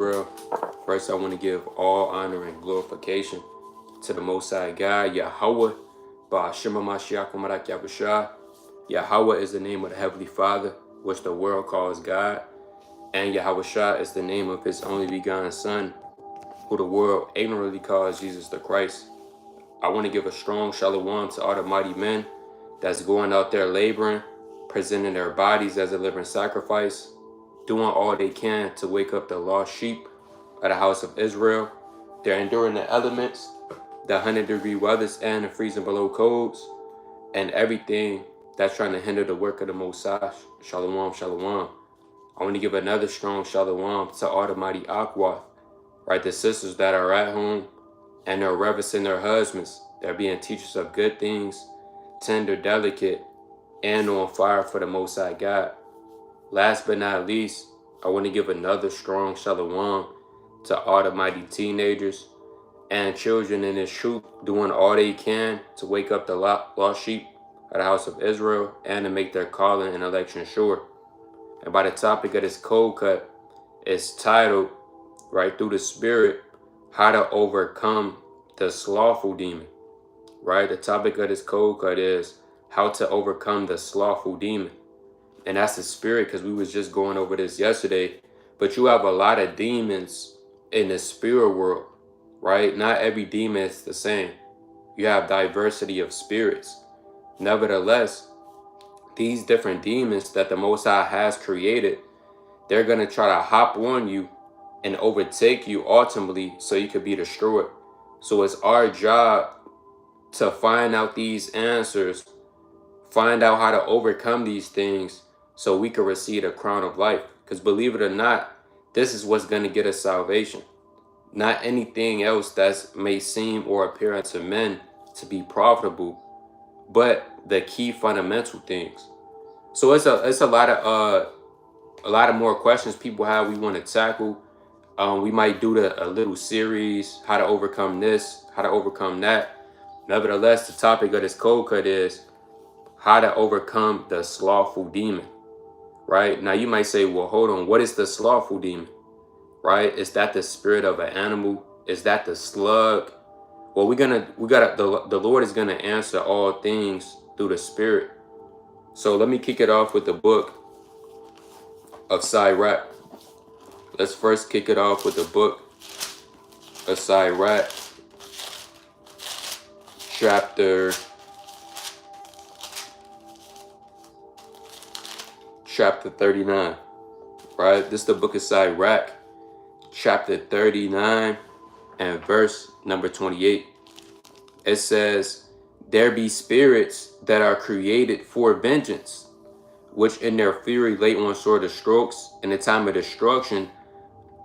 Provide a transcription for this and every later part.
Israel. First, I want to give all honor and glorification to the Most High God, Yahweh, Ba'ashima Mashiach Umarak Yahushua. Yahweh is the name of the Heavenly Father, which the world calls God, and Yahushua is the name of His only begotten Son, who the world ignorantly calls Jesus the Christ. I want to give a strong shalom to all the mighty men that's going out there laboring, presenting their bodies as a living sacrifice, doing all they can to wake up the lost sheep of the house of Israel. They're enduring the elements, the 100-degree weathers and the freezing below codes, and everything that's trying to hinder the work of the Most High. Shalom, shalom. I want to give another strong shalom to all the mighty Akwath, right? The sisters that are at home and they're reverencing their husbands. They're being teachers of good things, tender, delicate, and on fire for the Most High God. Last but not least, I want to give another strong shalom to all the mighty teenagers and children in this truth doing all they can to wake up the lost sheep of the house of Israel and to make their calling and election sure. And by the topic of this cold cut, it's titled, right, through the Spirit, how to overcome the slothful demon. Right? The topic of this cold cut is how to overcome the slothful demon. And that's the spirit, because we was just going over this yesterday. But you have a lot of demons in the spirit world, right? Not every demon is the same. You have diversity of spirits. Nevertheless, these different demons that the Most High has created, they're going to try to hop on you and overtake you ultimately so you could be destroyed. So it's our job to find out these answers, find out how to overcome these things so we can receive a crown of life. Because believe it or not, this is what's going to get us salvation. Not anything else that may seem or appear unto men to be profitable, but the key fundamental things. So it's a lot of more questions people have we want to tackle. We might do a little series, how to overcome this, how to overcome that. Nevertheless, the topic of this cold cut is how to overcome the slothful demon, right? Now you might say, well, hold on, what is the slothful demon, right? Is that the spirit of an animal? Is that the slug? Well, the Lord is gonna answer all things through the Spirit. So let me kick it off with the book of Sirach. Let's first kick it off with the book of Sirach, chapter 39, right? This is the book of Sirach, chapter 39 and verse number 28. It says, there be spirits that are created for vengeance, which in their fury lay on sore strokes. In the time of destruction,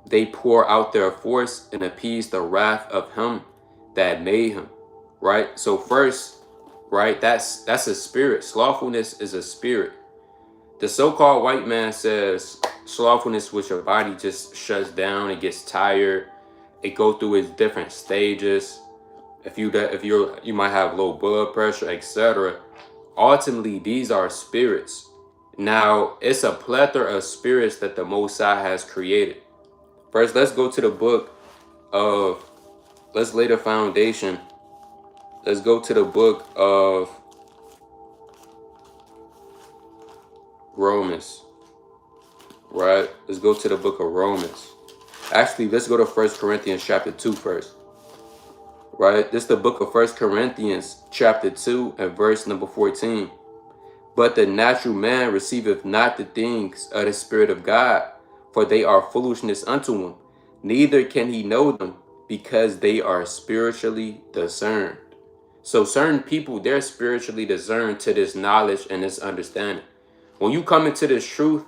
they pour out their force and appease the wrath of him that made him. Right? So first, right, that's a spirit. Slothfulness is a spirit. The so-called white man says slothfulness, which your body just shuts down, it gets tired, it goes through its different stages. If you might have low blood pressure, etc. Ultimately, these are spirits. Now, it's a plethora of spirits that the Most High has created. First, let's go to the book of, let's lay the foundation. Let's go to the book of Romans, right? Let's go to the book of Romans. Actually, let's go to 1 Corinthians chapter 2 first, right? This is the book of 1 Corinthians chapter 2 and verse number 14. But the natural man receiveth not the things of the Spirit of God, for they are foolishness unto him. Neither can he know them, because they are spiritually discerned. So certain people, they're spiritually discerned to this knowledge and this understanding. When you come into this truth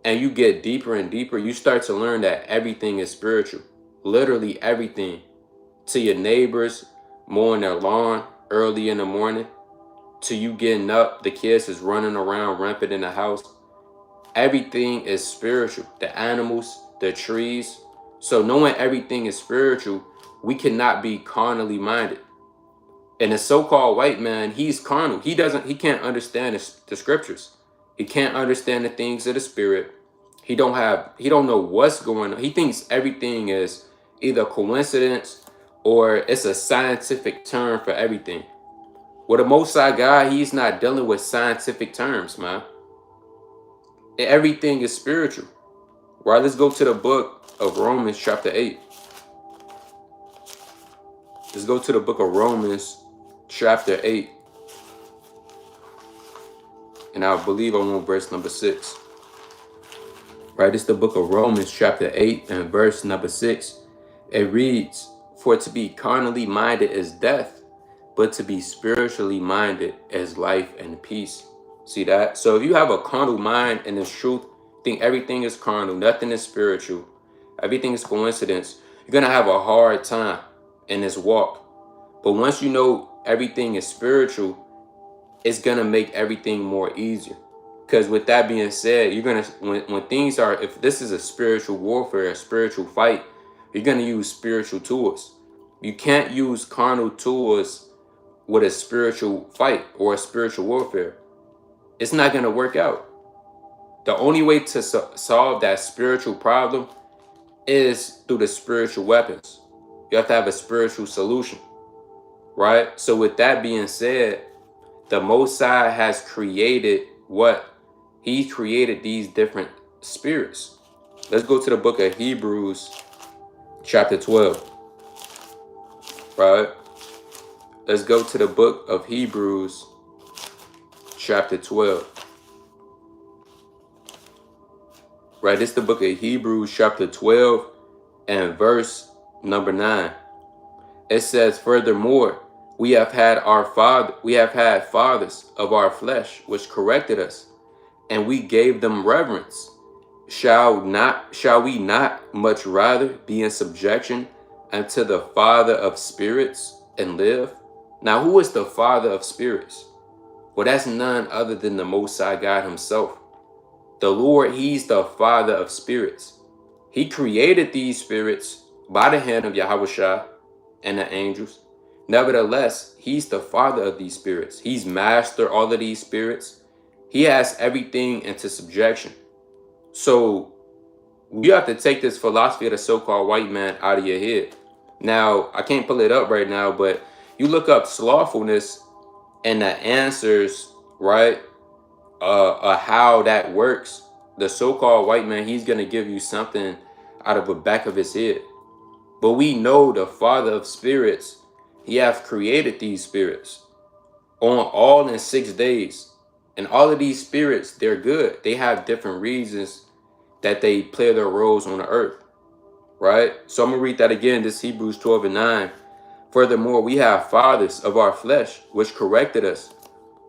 and you get deeper and deeper, you start to learn that everything is spiritual. Literally everything. To your neighbors mowing their lawn early in the morning, to you getting up, the kids is running around rampant in the house. Everything is spiritual. The animals, the trees. So knowing everything is spiritual, we cannot be carnally minded. And the so-called white man, he's carnal. He can't understand the scriptures. He can't understand the things of the Spirit. He don't know what's going on. He thinks everything is either coincidence or it's a scientific term for everything. With the Most High God, he's not dealing with scientific terms, man. Everything is spiritual. Right, let's go to the book of Romans chapter 8. Let's go to the book of Romans chapter 8. And I believe I want verse number 6. Right, it's the book of Romans chapter 8 and verse number 6. It reads, "For to be carnally minded is death, but to be spiritually minded is life and peace." See that? So if you have a carnal mind and it's truth, think everything is carnal, nothing is spiritual, everything is coincidence, you're going to have a hard time in this walk. But once you know everything is spiritual, it's going to make everything more easier. Because with that being said, you're going to, when things are, if this is a spiritual warfare, a spiritual fight, you're going to use spiritual tools. You can't use carnal tools with a spiritual fight or a spiritual warfare. It's not going to work out. The only way to solve that spiritual problem is through the spiritual weapons. You have to have a spiritual solution, right? So with that being said, the Most High has created what? He created these different spirits. Let's go to the book of Hebrews chapter 12, right? Let's go to the book of Hebrews chapter 12. Right, this is the book of Hebrews chapter 12 and verse number 9. It says, "Furthermore, we have had fathers of our flesh which corrected us, and we gave them reverence. Shall we not much rather be in subjection unto the Father of spirits and live?" Now, who is the Father of spirits? Well, that's none other than the Most High God himself. The Lord, he's the Father of spirits. He created these spirits by the hand of Yahushua and the angels. Nevertheless, he's the Father of these spirits. He's master all of these spirits. He has everything into subjection. So you have to take this philosophy of the so-called white man out of your head. Now, I can't pull it up right now, but you look up slothfulness and the answers, right? How that works. The so-called white man, he's going to give you something out of the back of his head. But we know the Father of spirits, he has created these spirits on all in 6 days. And all of these spirits, they're good. They have different reasons that they play their roles on the earth, right? So I'm going to read that again. This Hebrews 12 and 9. "Furthermore, we have fathers of our flesh, which corrected us,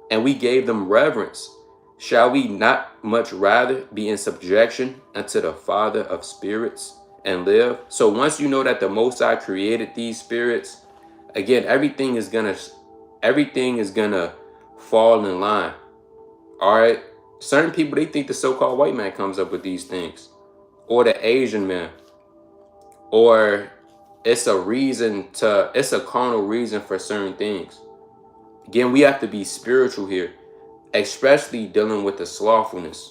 and we gave them reverence. Shall we not much rather be in subjection unto the Father of spirits and live?" So once you know that the Most High created these spirits, again, everything is gonna fall in line. All right. Certain people, they think the so-called white man comes up with these things, or the Asian man, or it's a carnal reason for certain things. Again, we have to be spiritual here, especially dealing with the slothfulness.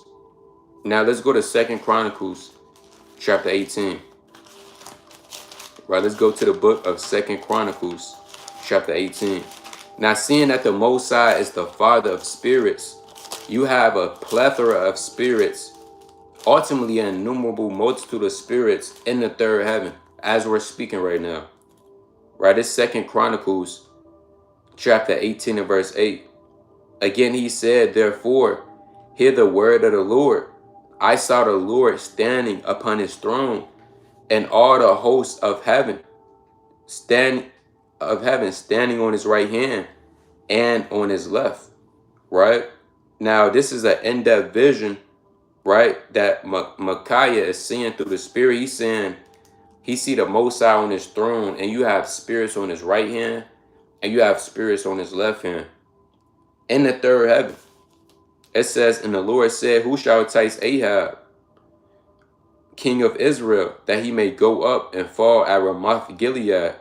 Now let's go to 2 Chronicles chapter 18. Right, let's go to the book of 2 Chronicles chapter 18. Now, seeing that the Most High is the Father of spirits, you have a plethora of spirits, ultimately an innumerable multitude of spirits in the third heaven, as we're speaking right now. Right, it's 2 Chronicles chapter 18 and verse 8. "Again he said, therefore, hear the word of the Lord. I saw the Lord standing upon his throne, and all the hosts of heaven standing on his right hand and on his left." Right? Now, this is an in-depth vision, right, that Micaiah is seeing through the spirit. He's saying he see the Most High on his throne, and you have spirits on his right hand, and you have spirits on his left hand. In the third heaven, it says, "And the Lord said, who shall entice Ahab, king of Israel, that he may go up and fall at Ramoth Gilead?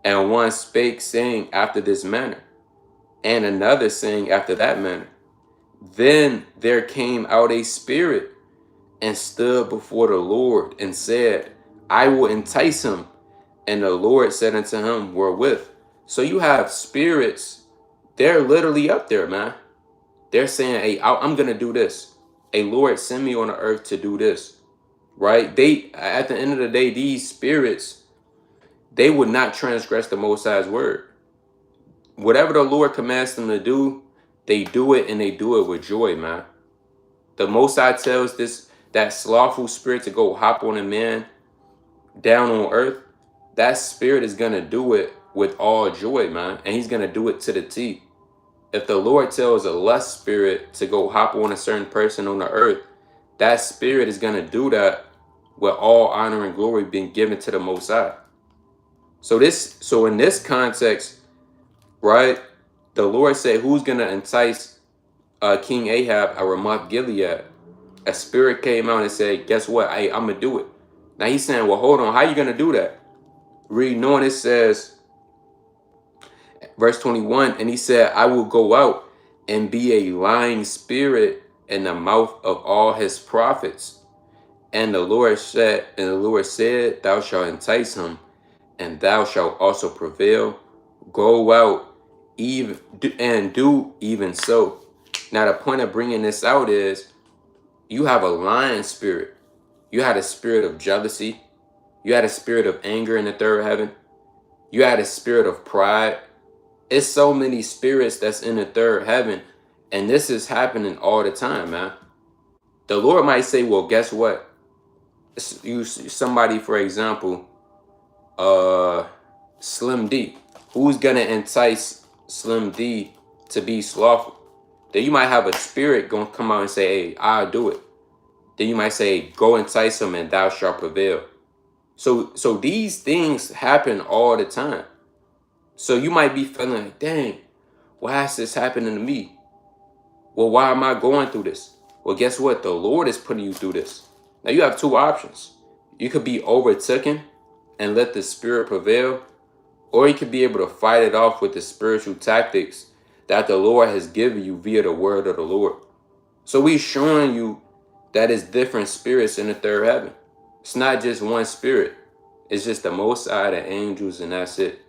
And one spake, saying after this manner, and another saying after that manner. Then there came out a spirit and stood before the Lord and said, I will entice him. And the Lord said unto him, wherewith? So you have spirits, they're literally up there, man. They're saying, hey, I'm going to do this. Hey, Lord, send me on the earth to do this, right? They, at the end of the day, these spirits, they would not transgress the Most High's word. Whatever the Lord commands them to do, they do it, and they do it with joy, man. The Most High tells that slothful spirit to go hop on a man down on earth. That spirit is going to do it with all joy, man. And he's going to do it to the T. If the Lord tells a lust spirit to go hop on a certain person on the earth, that spirit is going to do that with all honor and glory being given to the Most High. So in this context, right, the Lord said, who's going to entice King Ahab, a Ramoth Gilead? A spirit came out and said, guess what? I'm going to do it. Now he's saying, well, hold on. How you going to do that? Reading on, it says, verse 21, and he said, I will go out and be a lying spirit in the mouth of all his prophets. And the Lord said, thou shalt entice him, and thou shalt also prevail. Go out and do even so. Now, the point of bringing this out is you have a lying spirit. You had a spirit of jealousy. You had a spirit of anger in the third heaven. You had a spirit of pride. It's so many spirits that's in the third heaven. And this is happening all the time, man. The Lord might say, well, guess what? Somebody, for example, Slim D. Who's going to entice Slim D to be slothful? Then you might have a spirit going to come out and say, hey, I'll do it. Then you might say, go entice him and thou shalt prevail. So these things happen all the time. So you might be feeling like, dang, why is this happening to me? Well, why am I going through this? Well, guess what? The Lord is putting you through this. Now you have two options. You could be overtaken and let the spirit prevail, or you could be able to fight it off with the spiritual tactics that the Lord has given you via the word of the Lord. So he's showing you that it's different spirits in the third heaven. It's not just one spirit. It's just the Most High, the angels, and that's it.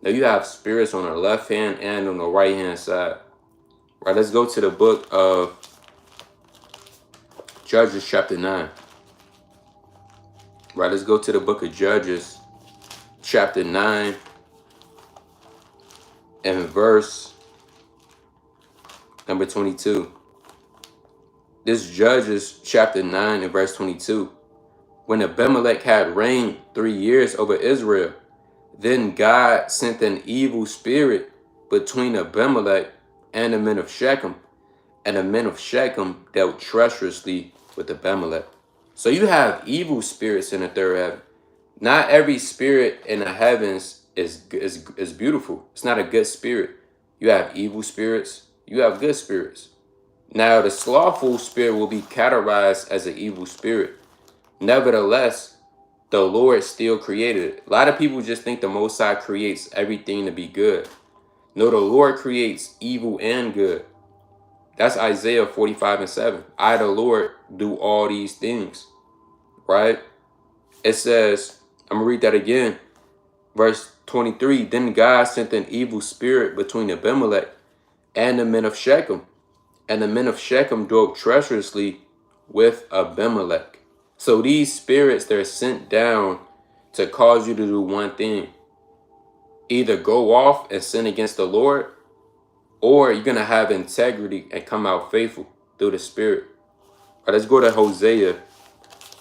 Now you have spirits on the left hand and on the right hand side. Right, let's go to the book of Judges chapter 9. Right, let's go to the book of Judges chapter 9 and verse number 22. This Judges chapter 9 and verse 22. When Abimelech had reigned 3 years over Israel, then God sent an evil spirit between Abimelech and the men of Shechem, and the men of Shechem dealt treacherously with Abimelech. So you have evil spirits in the third heaven. Not every spirit in the heavens is beautiful. It's not a good spirit. You have evil spirits. You have good spirits. Now, the slothful spirit will be categorized as an evil spirit. Nevertheless, the Lord still created it. A lot of people just think the Most High creates everything to be good. No, the Lord creates evil and good. That's Isaiah 45:7. I, the Lord, do all these things. Right? It says, I'm going to read that again. Verse 23, then God sent an evil spirit between Abimelech and the men of Shechem, and the men of Shechem dwelt treacherously with Abimelech. So these spirits, they're sent down to cause you to do one thing. Either go off and sin against the Lord, or you're going to have integrity and come out faithful through the Spirit. All right, let's go to Hosea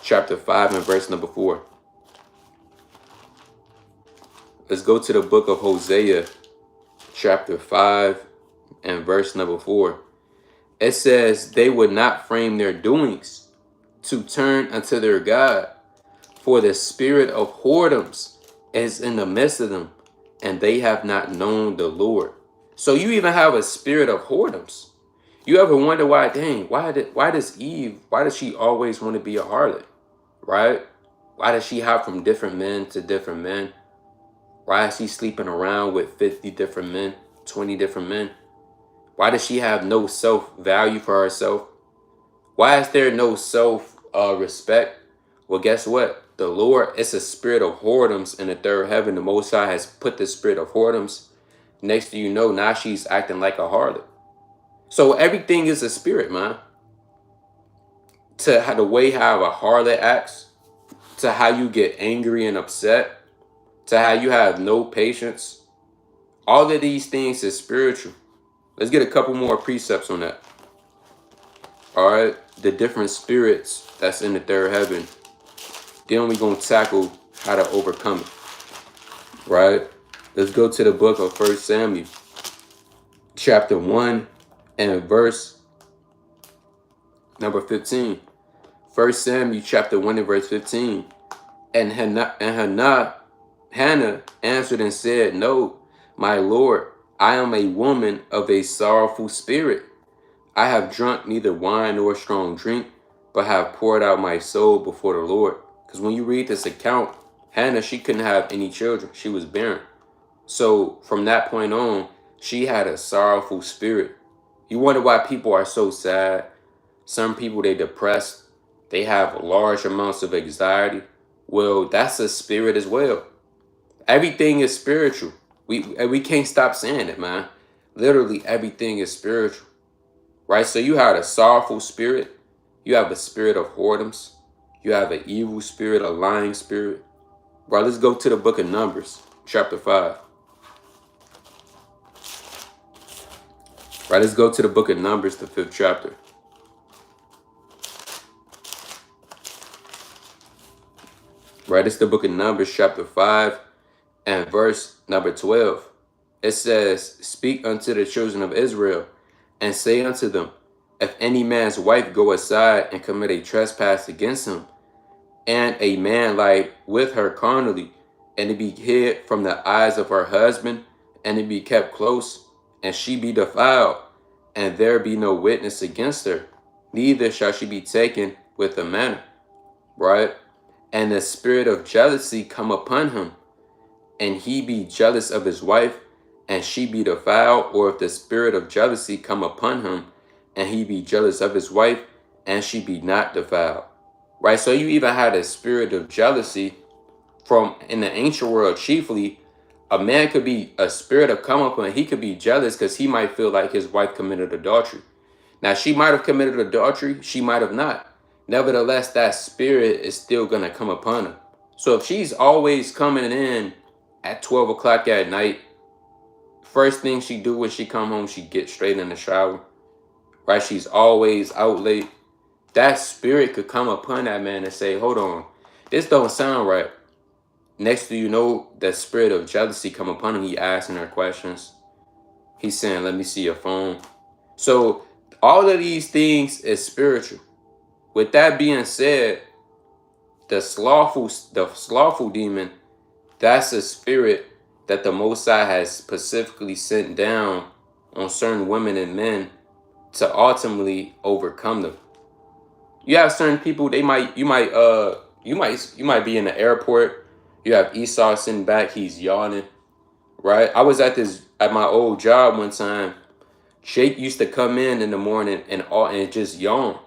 chapter 5 and verse number 4. Let's go to the book of Hosea chapter 5 and verse number 4. It says, they would not frame their doings to turn unto their God, for the spirit of whoredoms is in the midst of them, and they have not known the Lord. So you even have a spirit of whoredoms. You ever wonder why, dang, why does Eve, why does she always want to be a harlot? Right? Why does she hop from different men to different men? Why is she sleeping around with 50 different men, 20 different men? Why does she have no self-value for herself? Why is there no self respect. Well, guess what? The Lord, it's a spirit of whoredoms in the third heaven. The Most High has put the spirit of whoredoms. Next thing you know, now she's acting like a harlot. So everything is a spirit, man. To how the way how a harlot acts, to how you get angry and upset, to how you have no patience. All of these things is spiritual. Let's get a couple more precepts on that. All right, the different spirits that's in the third heaven. Then we're going to tackle how to overcome it. Right? Let's go to the book of 1 Samuel, chapter 1 and verse number 15. 1 Samuel chapter 1 and verse 15. And Hannah answered and said, No, my Lord, I am a woman of a sorrowful spirit. I have drunk neither wine nor strong drink, but have poured out my soul before the Lord. Because when you read this account, Hannah, she couldn't have any children. She was barren. So from that point on, she had a sorrowful spirit. You wonder why people are so sad. Some people, they depressed. They have large amounts of anxiety. Well, that's a spirit as well. Everything is spiritual. We can't stop saying it, man. Literally everything is spiritual. Right? So you have a sorrowful spirit. You have a spirit of whoredoms. You have an evil spirit, a lying spirit. Right, let's go to the book of Numbers, chapter 5. Right, let's go to the book of Numbers, the 5th chapter. Right, it's the book of Numbers, chapter 5, and verse number 12. It says, Speak unto the children of Israel, and say unto them, If any man's wife go aside and commit a trespass against him, and a man lie with her carnally, and it be hid from the eyes of her husband, and it be kept close, and she be defiled, and there be no witness against her, neither shall she be taken with a manner. Right? And the spirit of jealousy come upon him, and he be jealous of his wife, and she be defiled, or if the spirit of jealousy come upon him, and he be jealous of his wife, and she be not defiled. Right? So you even had a spirit of jealousy from in the ancient world. Chiefly, a man could be a spirit of come upon, he could be jealous because he might feel like his wife committed adultery. Now, she might have committed adultery, she might have not. Nevertheless, that spirit is still going to come upon her. So if she's always coming in at 12 o'clock at night, first thing she do when she come home, she gets straight in the shower. Right? She's always out late. That spirit could come upon that man and say, hold on, this don't sound right. Next thing you know, that spirit of jealousy come upon him. He asking her questions. He's saying, let me see your phone. So all of these things is spiritual. With that being said, the slothful demon, that's a spirit that the Most High has specifically sent down on certain women and men to ultimately overcome them. You have certain people, you might be in the airport. You have Esau sitting back, he's yawning. Right? I was at my old job one time. Jake used to come in the morning and just yawn.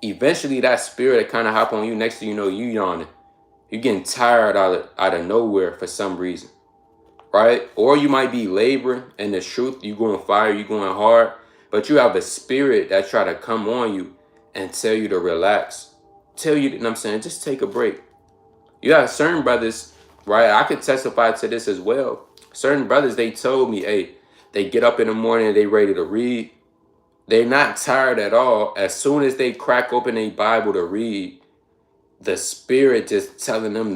Eventually that spirit kind of hop on you. Next thing you know, you yawning. You're getting tired out of nowhere for some reason. Right? Or you might be laboring, and the truth, you going fire, you going hard, but you have a spirit that try to come on you and tell you to relax. Tell you, you know what I'm saying, just take a break. You have certain brothers, right? I could testify to this as well. Certain brothers, they told me, hey, they get up in the morning, they ready to read. They're not tired at all. As soon as they crack open a Bible to read, the spirit just telling them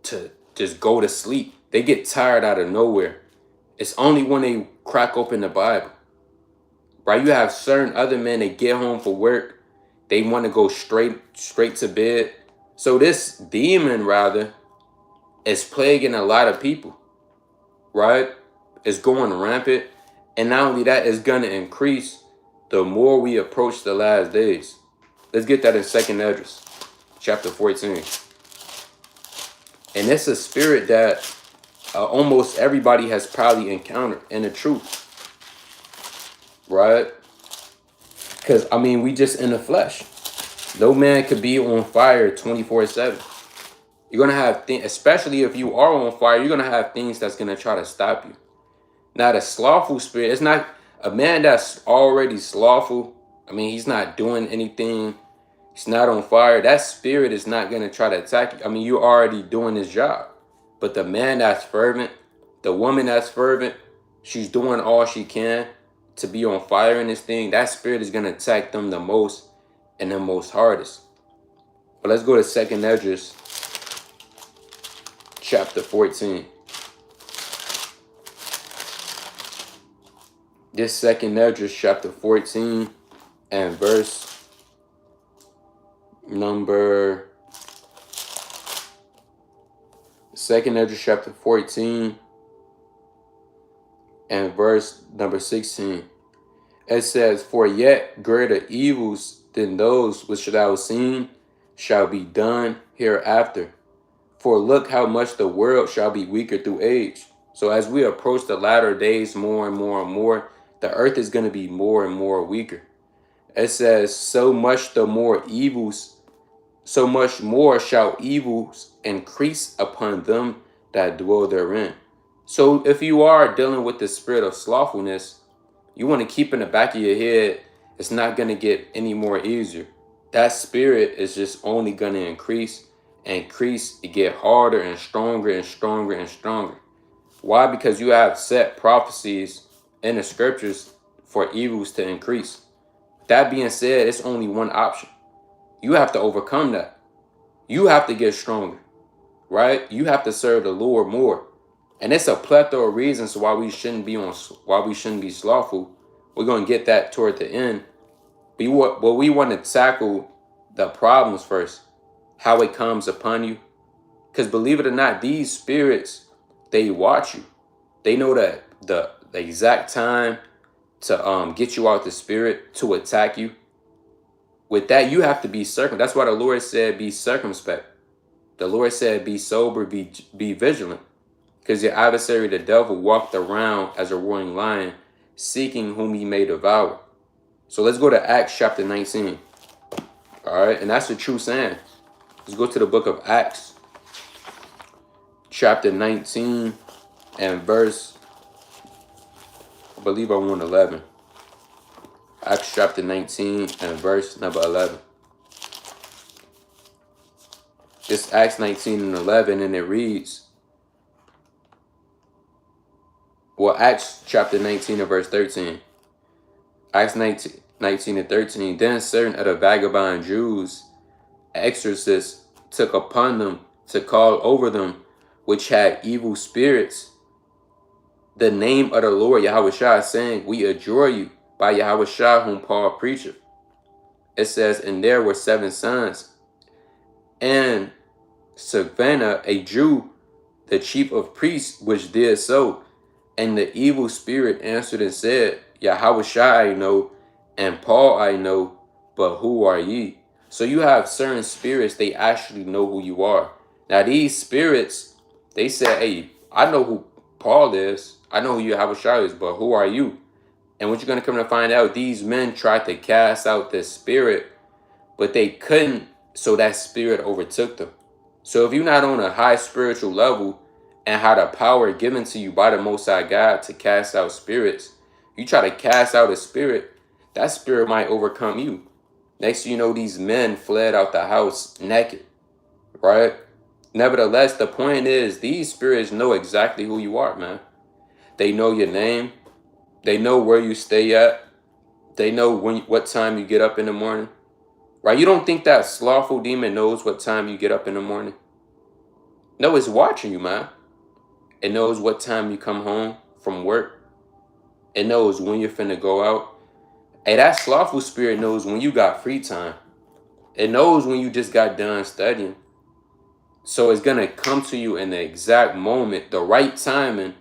to just go to sleep. They get tired out of nowhere. It's only when they crack open the Bible. Right? You have certain other men, they get home from work, they want to go straight to bed. So this demon, rather, is plaguing a lot of people. Right? It's going rampant. And not only that, it's going to increase the more we approach the last days. Let's get that in 2nd Esdras, chapter 14. And it's a spirit that almost everybody has probably encountered in the truth. Right? Because, I mean, we just in the flesh. No man could be on fire 24/7. You're gonna have things, especially if you are on fire, you're gonna have things that's gonna try to stop you. Now, the slothful spirit, it's not a man that's already slothful. I mean, he's not doing anything. He's not on fire. That spirit is not gonna try to attack you. I mean, you're already doing his job. But the man that's fervent, the woman that's fervent, she's doing all she can to be on fire in this thing. That spirit is gonna attack them the most and the most hardest. But let's go to 2nd Esdras chapter 14. This 2nd Esdras chapter 14 and verse number 2nd Esdras chapter 14 and verse number 16. It says, "For yet greater evils than those which thou hast seen shall be done hereafter. For look how much the world shall be weaker through age." So as we approach the latter days more and more and more, the earth is going to be more and more weaker. It says, so much more shall evils increase upon them that dwell therein. So if you are dealing with the spirit of slothfulness, you want to keep in the back of your head, it's not going to get any more easier. That spirit is just only going to increase, it get harder and stronger and stronger and stronger. Why? Because you have set prophecies in the scriptures for evils to increase. That being said, it's only one option. You have to overcome that. You have to get stronger, right? You have to serve the Lord more. And it's a plethora of reasons why we shouldn't be slothful. We're going to get that toward the end. But we want to tackle the problems first, how it comes upon you. Because believe it or not, these spirits, they watch you. They know that the exact time to get you out the spirit, to attack you. With that, you have to be circumspect. That's why the Lord said, be circumspect. The Lord said, be sober, be vigilant. Because your adversary, the devil, walked around as a roaring lion, seeking whom he may devour. So let's go to Acts chapter 19. All right, and that's the true saying. Let's go to the book of Acts, chapter 19, and verse, I believe I want 11. Acts chapter 19 and verse number 11. It's Acts 19 and 11, and it reads, well, Acts chapter 19 and verse 13. Acts 19 and 13. Then certain of the vagabond Jews, exorcists, took upon them to call over them which had evil spirits the name of the Lord Yahushua, saying, we adjure you by Yahushua whom Paul preacheth. It says, and there were 7 sons, and Savannah, a Jew, the chief of priests, which did so. And the evil spirit answered and said, Yahushua I know, and Paul I know, but who are ye? So you have certain spirits, they actually know who you are. Now these spirits, they said, hey, I know who Paul is. I know who Yahushua is, but who are you? And what you're going to come to find out, these men tried to cast out this spirit, but they couldn't, so that spirit overtook them. So if you're not on a high spiritual level and have the power given to you by the Most High God to cast out spirits, you try to cast out a spirit, that spirit might overcome you. Next thing you know, these men fled out the house naked, right? Nevertheless, the point is, these spirits know exactly who you are, man. They know your name. They know where you stay at. They know what time you get up in the morning, right? You don't think that slothful demon knows what time you get up in the morning? No, it's watching you, man. It knows what time you come home from work. It knows when you're finna go out. Hey, that slothful spirit knows when you got free time. It knows when you just got done studying. So it's going to come to you in the exact moment, the right timing,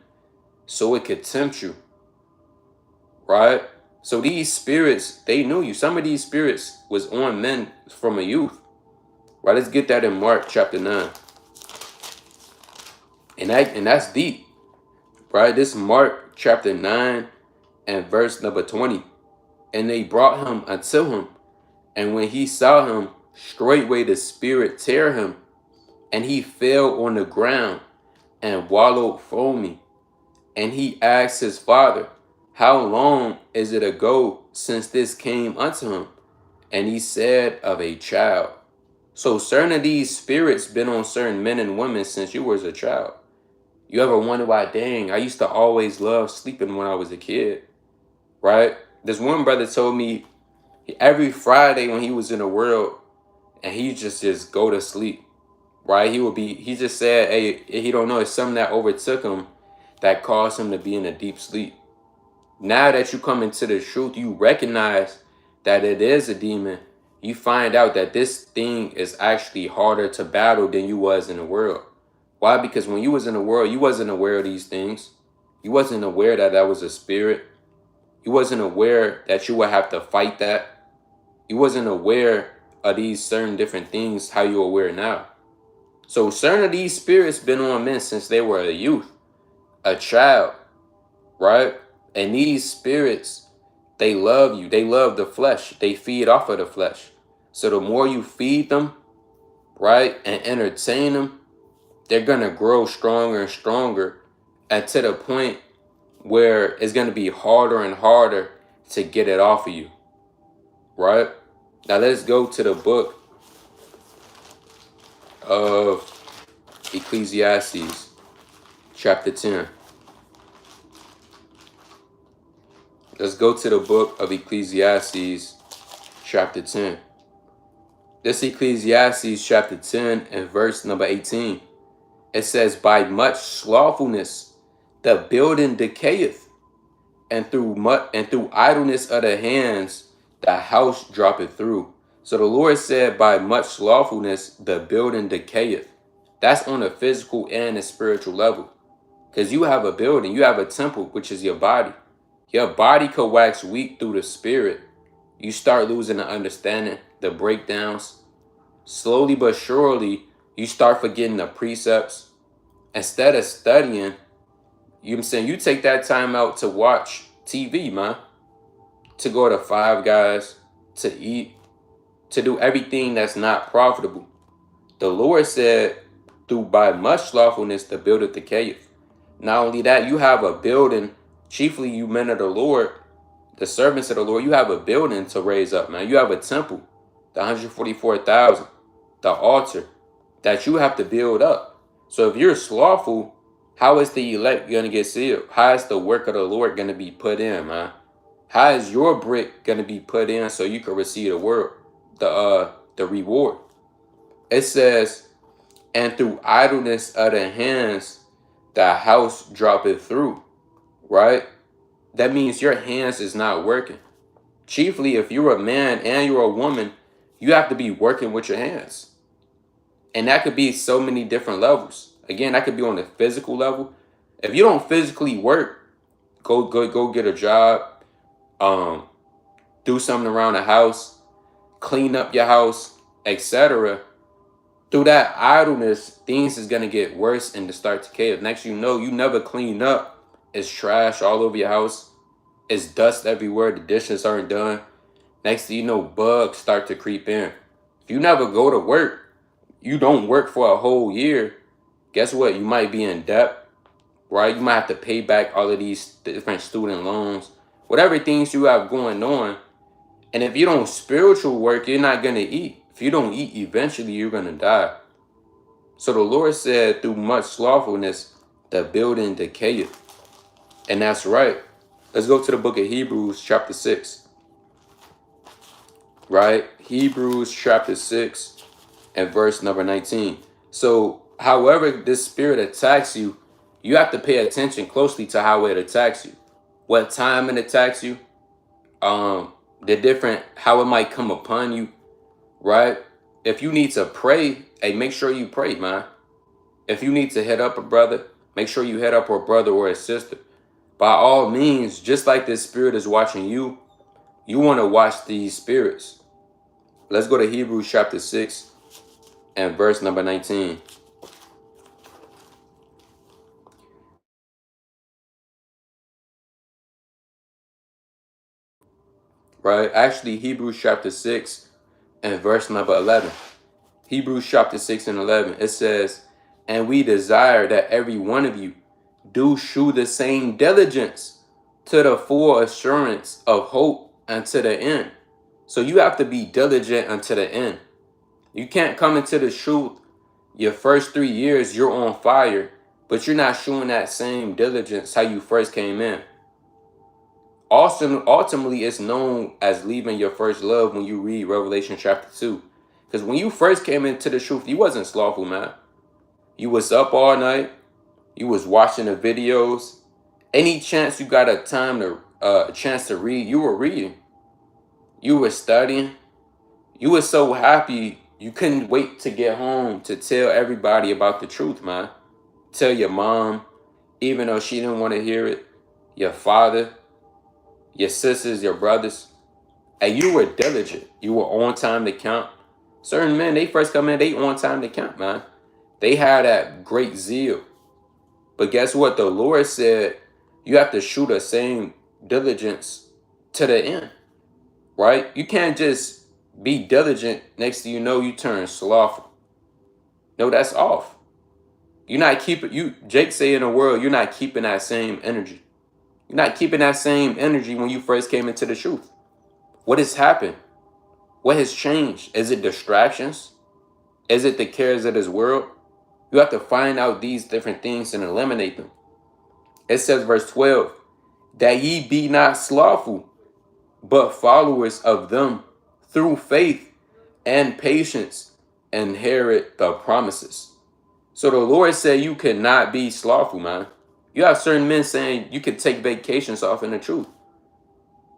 so it could tempt you. Right? So these spirits, they knew you. Some of these spirits was on men from a youth. Right? Let's get that in Mark chapter 9. And that's deep. Right? This Mark chapter 9 and verse number 20. And they brought him unto him. And when he saw him, Straightway the spirit tear him, and he fell on the ground and wallowed foaming. And he asked his father, how long is it ago since this came unto him? And he said, of a child. So certain of these spirits been on certain men and women since you was a child. You ever wonder why, dang, I used to always love sleeping when I was a kid, right? This one brother told me every Friday when he was in the world and he just go to sleep, right? He just said, hey, he don't know, it's something that overtook him that caused him to be in a deep sleep. Now that you come into the truth, you recognize that it is a demon. You find out that this thing is actually harder to battle than you was in the world. Why? Because when you was in the world, you wasn't aware of these things. You wasn't aware that that was a spirit. You wasn't aware that you would have to fight that. You wasn't aware of these certain different things how you're aware now. So certain of these spirits been on men since they were a youth, a child, right? And these spirits, they love you. They love the flesh. They feed off of the flesh. So the more you feed them, right, and entertain them, they're going to grow stronger and stronger, and to the point where it's going to be harder and harder to get it off of you, right? Now let's go to the book of Ecclesiastes, chapter 10. Let's go to the book of Ecclesiastes, chapter 10. This Ecclesiastes chapter 10 and verse number 18. It says, by much slothfulness the building decayeth, and through idleness of the hands the house droppeth through. So the Lord said, by much slothfulness the building decayeth. That's on a physical and a spiritual level. Because you have a building, you have a temple, which is your body. Your body could wax weak through the spirit. You start losing the understanding, the breakdowns. Slowly but surely, you start forgetting the precepts. Instead of studying, you know what I'm saying, you take that time out to watch TV, man. To go to Five Guys, to eat, to do everything that's not profitable. The Lord said, through by much slothfulness the buildeth decayeth. Not only that, you have a building, chiefly you men of the Lord, the servants of the Lord, you have a building to raise up, man. You have a temple, the 144,000, the altar that you have to build up. So if you're slothful, how is the elect going to get sealed? How is the work of the Lord going to be put in, man? How is your brick going to be put in so you can receive the word, the reward? It says, and through idleness of the hands, the house droppeth through, right? That means your hands is not working. Chiefly, if you're a man and you're a woman, you have to be working with your hands. And that could be so many different levels. Again, that could be on the physical level. If you don't physically work, go get a job, do something around the house, clean up your house, etc. Through that idleness, things is gonna get worse and to start to chaos. Next you know, you never clean up. It's trash all over your house. It's dust everywhere. The dishes aren't done. Next thing you know, bugs start to creep in. If you never go to work, you don't work for a whole year, guess what? You might be in debt, right? You might have to pay back all of these different student loans, whatever things you have going on. And if you don't spiritual work, you're not going to eat. If you don't eat, eventually you're going to die. So the Lord said, through much slothfulness, the building decayeth. And that's right. Let's go to the book of Hebrews, chapter 6. Right? Hebrews, chapter 6, and verse number 19. So, however this spirit attacks you, you have to pay attention closely to how it attacks you. What time it attacks you. The different, how it might come upon you. Right? If you need to pray, hey, make sure you pray, man. If you need to hit up a brother, make sure you hit up a brother or a sister. By all means, just like this spirit is watching you, you want to watch these spirits. Let's go to Hebrews chapter 6 and verse number 19. Right? Actually, Hebrews chapter 6 and verse number 11. Hebrews chapter 6 and 11. It says, and we desire that every one of you do shew the same diligence to the full assurance of hope unto the end. So you have to be diligent unto the end. You can't come into the truth your first 3 years, you're on fire, but you're not showing that same diligence how you first came in. Also, ultimately, it's known as leaving your first love when you read Revelation chapter 2. Because when you first came into the truth, you wasn't slothful, man. You was up all night. You was watching the videos. Any chance you got a chance to read, you were reading. You were studying. You were so happy you couldn't wait to get home to tell everybody about the truth, man. Tell your mom, even though she didn't want to hear it. Your father, your sisters, your brothers. And you were diligent. You were on time to count. Certain men, they first come in, they on time to count, man. They had that great zeal. But guess what? The Lord said you have to show the same diligence to the end, right? You can't just be diligent. Next thing you know, you turn slothful. No, that's off. You're not keeping, Jake say in the world, you're not keeping that same energy. You're not keeping that same energy when you first came into the truth. What has happened? What has changed? Is it distractions? Is it the cares of this world? You have to find out these different things and eliminate them. It says, verse 12, that ye be not slothful, but followers of them through faith and patience inherit the promises. So the Lord said you cannot be slothful, man. You have certain men saying you could take vacations off in the truth.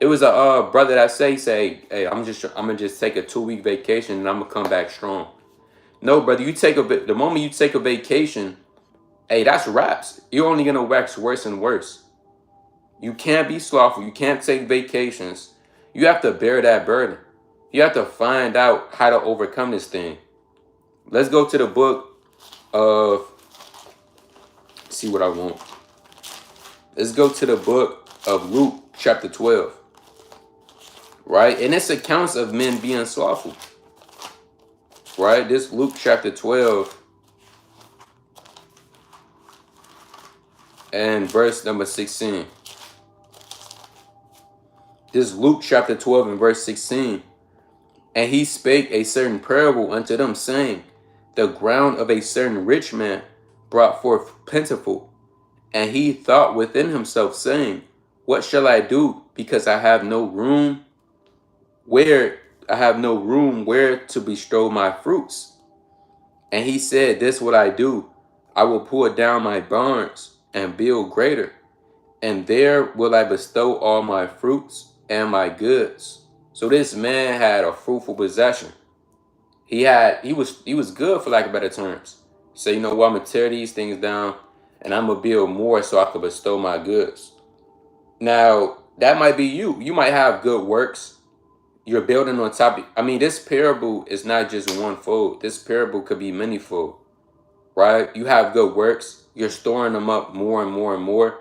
It was a brother that say, hey, I'm gonna just take a 2-week vacation and I'm gonna come back strong. No, brother, the moment you take a vacation, hey, that's wraps. You're only gonna wax worse and worse. You can't be slothful. You can't take vacations. You have to bear that burden. You have to find out how to overcome this thing. Let's go to the book of, see what I want. Let's go to the book of Luke chapter 12. Right? And it's accounts of men being slothful. Right? This Luke chapter 12 and verse number 16. This Luke chapter 12 and verse 16. And he spake a certain parable unto them, saying, the ground of a certain rich man brought forth plentiful. And he thought within himself, saying, what shall I do? Because I have no room where to bestow my fruits. And he said, this what I do. I will pull down my barns and build greater. And there will I bestow all my fruits and my goods. So this man had a fruitful possession. He was good, for lack of better terms. So you know what, I'm gonna tear these things down and I'm gonna build more so I can bestow my goods. Now, that might be you. You might have good works. You're building on top. This parable is not just one fold. This parable could be many fold, right? You have good works. You're storing them up more and more and more.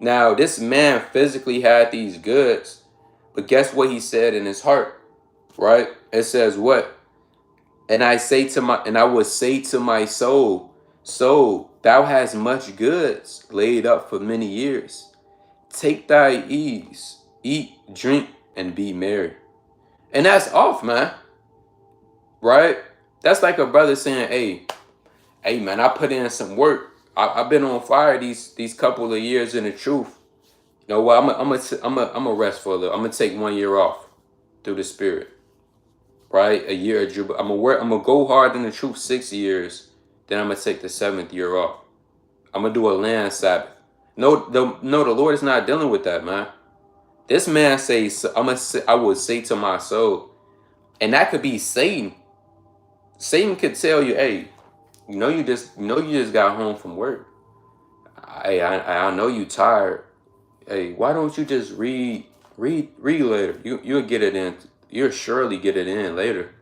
Now, this man physically had these goods, but guess what he said in his heart, right? It says what? And I will say to my soul, thou hast much goods laid up for many years. Take thy ease, eat, drink, and be merry. And that's off, man. Right? That's like a brother saying, hey, man, I put in some work. I've been on fire these couple of years in the truth. You know what? I'm gonna rest for a little. I'm gonna take 1 year off through the Spirit. Right? A year of Jubilee. I'm gonna go hard in the truth 6 years. Then I'm gonna take the 7th year off. I'm gonna do a land Sabbath. No, the Lord is not dealing with that, man. This man says, I will say to my soul, and that could be Satan. Satan could tell you, hey, you just got home from work. I know you tired. Hey, why don't you just read later? You'll get it in. You'll surely get it in later.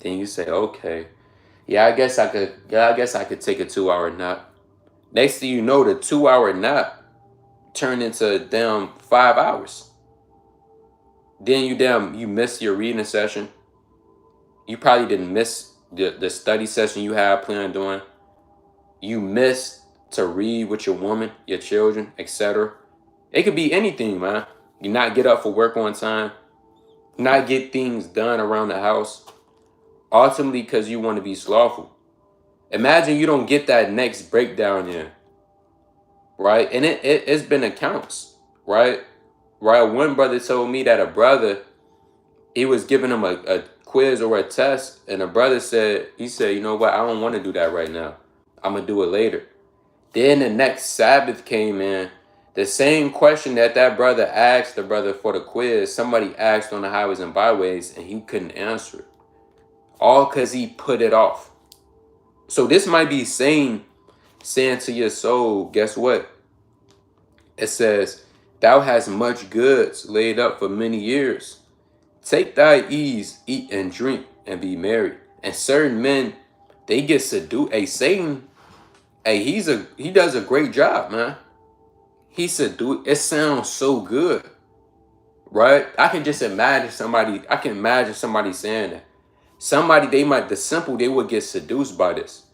Then you say, okay, yeah, I guess I could take a 2-hour nap. Next thing you know, the 2-hour nap turned into damn 5 hours. Then you miss your reading session. You probably didn't miss the study session you had planned on doing. You missed to read with your woman, your children, etc. It could be anything, man. You not get up for work on time, not get things done around the house, ultimately because you want to be slothful. Imagine you don't get that next breakdown in, right? And it's been accounts, right? Right. One brother told me that a brother, he was giving him a quiz or a test, and the brother said, he said, you know what, I don't want to do that right now. I'm gonna do it later. Then the next Sabbath came in. The same question that brother asked the brother for the quiz, somebody asked on the highways and byways, and he couldn't answer it. All because he put it off. So this might be saying to your soul, guess what? It says, thou hast much goods laid up for many years. Take thy ease, eat and drink, and be merry. And certain men, they get seduced. Hey, Satan, hey, he does a great job, man. He seduced. It sounds so good, right? I can imagine somebody saying that. Somebody, they would get seduced by this.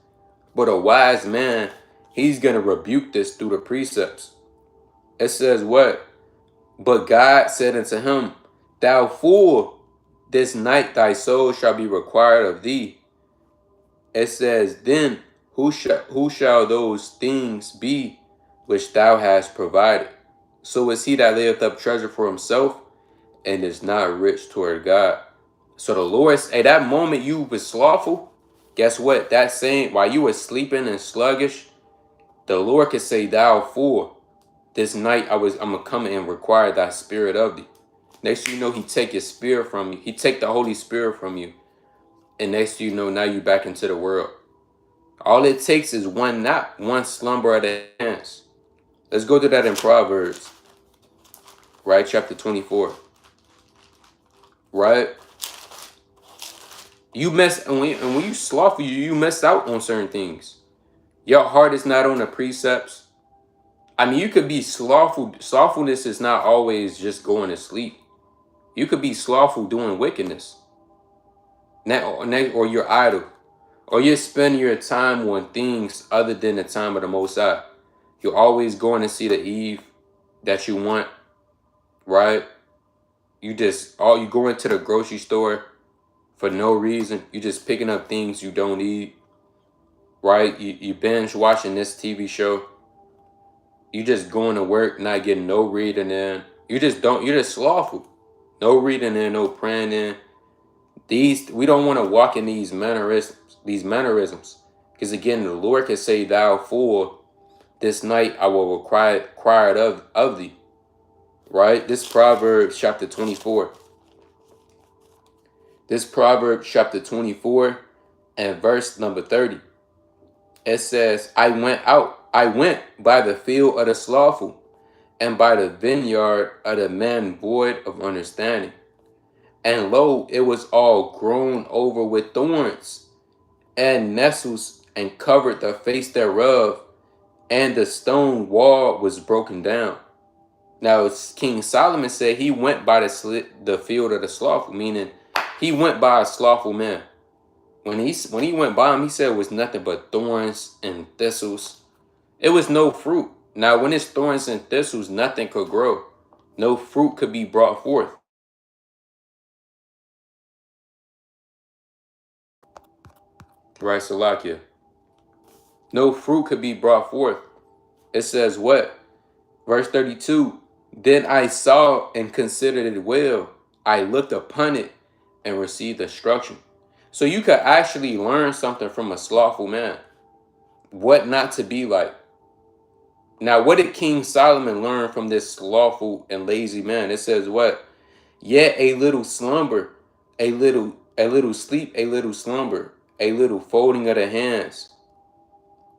But a wise man, he's gonna rebuke this through the precepts. It says what? But God said unto him, thou fool, this night thy soul shall be required of thee. It says, then who shall those things be which thou hast provided? So is he that layeth up treasure for himself and is not rich toward God. So the Lord, at that moment you was slothful, guess what? That same, while you were sleeping and sluggish, the Lord could say, thou fool, this night I'm gonna come and require thy spirit of thee. Next thing you know, he take your spirit from you. He take the Holy Spirit from you. And next thing you know, now you back into the world. All it takes is one nap, one slumber at a chance. Let's go to that in Proverbs, right? Chapter 24, right? You miss, and when you slothful, you miss out on certain things. Your heart is not on the precepts. I mean, you could be slothful. Slothfulness is not always just going to sleep. You could be slothful doing wickedness. Or you're idle. Or you're spending your time on things other than the time of the Most High. You're always going to see the Eve that you want, right? You go into the grocery store for no reason. You just picking up things you don't need, right? You binge watching this TV show. You just going to work, not getting no reading in. You're just slothful. No reading in, no praying in. We don't want to walk in these mannerisms. Because again, the Lord can say, thou fool, this night I will require it of thee. Right? This Proverbs chapter 24. This Proverbs chapter 24 and verse number 30. It says, I went by the field of the slothful, and by the vineyard of the man void of understanding. And lo, it was all grown over with thorns and nettles, and covered the face thereof, and the stone wall was broken down. Now, King Solomon said he went by the field of the slothful, meaning he went by a slothful man. When he went by him, he said it was nothing but thorns and thistles. It was no fruit. Now, when it's thorns and thistles, nothing could grow. No fruit could be brought forth. Right, Salakia. No fruit could be brought forth. It says what? Verse 32. Then I saw and considered it well. I looked upon it and received instruction. So you could actually learn something from a slothful man. What not to be like. Now, what did King Solomon learn from this slothful and lazy man? It says what? Yet a little slumber, a little sleep, a little slumber, a little folding of the hands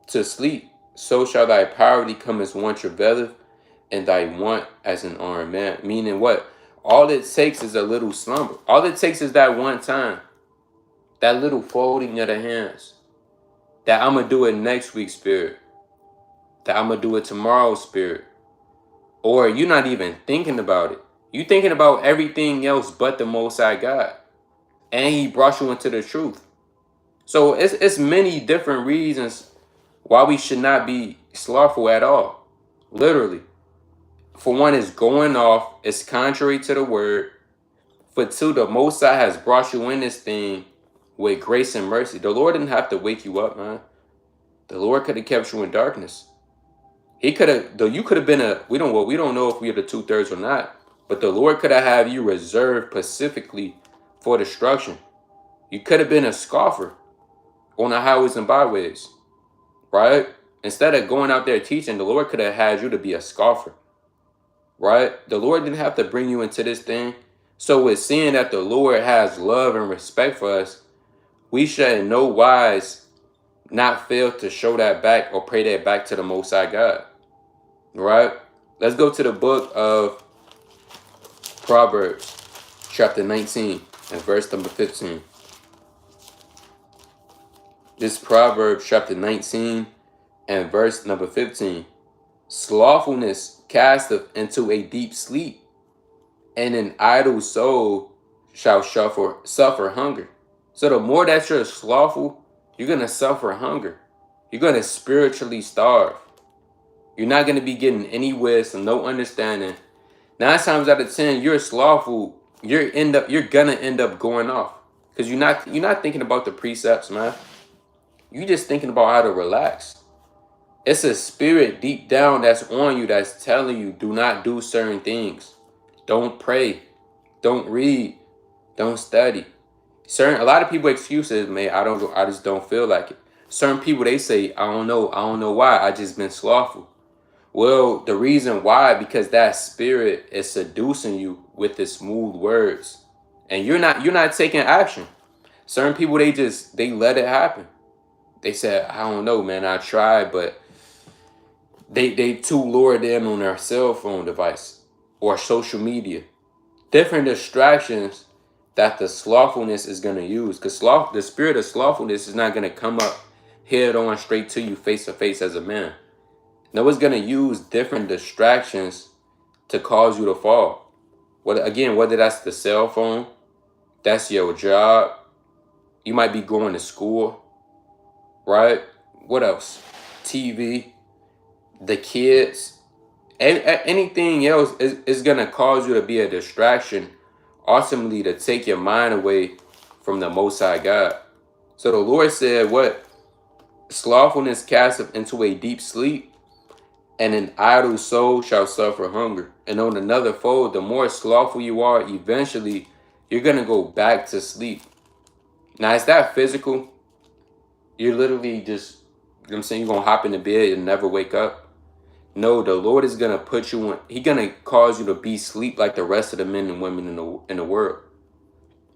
to sleep. So shall thy poverty come as one travaileth, and thy want as an armed man. Meaning what? All it takes is a little slumber. All it takes is that one time. That little folding of the hands. That I'm going to do it next week, spirit. That I'm going to do it tomorrow, spirit. Or you're not even thinking about it. You're thinking about everything else but the Most High God. and he brought you into the truth. So it's many different reasons why we should not be slothful at all. Literally. For one, it's going off. It's contrary to the word. For two, the Most High has brought you in this thing with grace and mercy. The Lord didn't have to wake you up, man. The Lord could have kept you in darkness. He could have, though you could have been we don't know if we are the 2/3 or not, but the Lord could have had you reserved specifically for destruction. You could have been a scoffer on the highways and byways, right? Instead of going out there teaching, the Lord could have had you to be a scoffer, right? The Lord didn't have to bring you into this thing. So with seeing that the Lord has love and respect for us, we should in no wise not fail to show that back or pray that back to the Most High God, right? Let's go to the book of Proverbs, chapter 19 and verse number 15. This Proverbs chapter 19 and verse number 15. Slothfulness casteth into a deep sleep, and an idle soul shall suffer hunger. So the more that you're slothful, you're going to suffer hunger. You're going to spiritually starve. You're not going to be getting any wisdom, no understanding. 9 times out of 10, you're slothful. You're gonna end up going off because you're not thinking about the precepts, man. You're just thinking about how to relax. It's a spirit deep down that's on you that's telling you do not do certain things. Don't pray. Don't read. Don't study. A lot of people excuses, man. I just don't feel like it. Certain people they say, I don't know why. I just been slothful. Well, the reason why, because that spirit is seducing you with the smooth words. And you're not taking action. Certain people they let it happen. They said, I don't know, man, I tried, but they too lured in on their cell phone device or social media. Different distractions that the slothfulness is gonna use. Because the spirit of slothfulness is not gonna come up head on straight to you face to face as a man. No, it's gonna use different distractions to cause you to fall. Whether that's the cell phone, that's your job. You might be going to school, right? What else? TV, the kids, anything else is gonna cause you to be a distraction, ultimately to take your mind away from the Most High God. So the Lord said, "What slothfulness casteth into a deep sleep, and an idle soul shall suffer hunger." And on another fold, the more slothful you are, eventually you're gonna go back to sleep. Now, is that physical? You're literally just, you know what I'm saying, you're gonna hop in the bed and never wake up. No, the Lord is gonna put you in, He's gonna cause you to be sleep like the rest of the men and women in the world.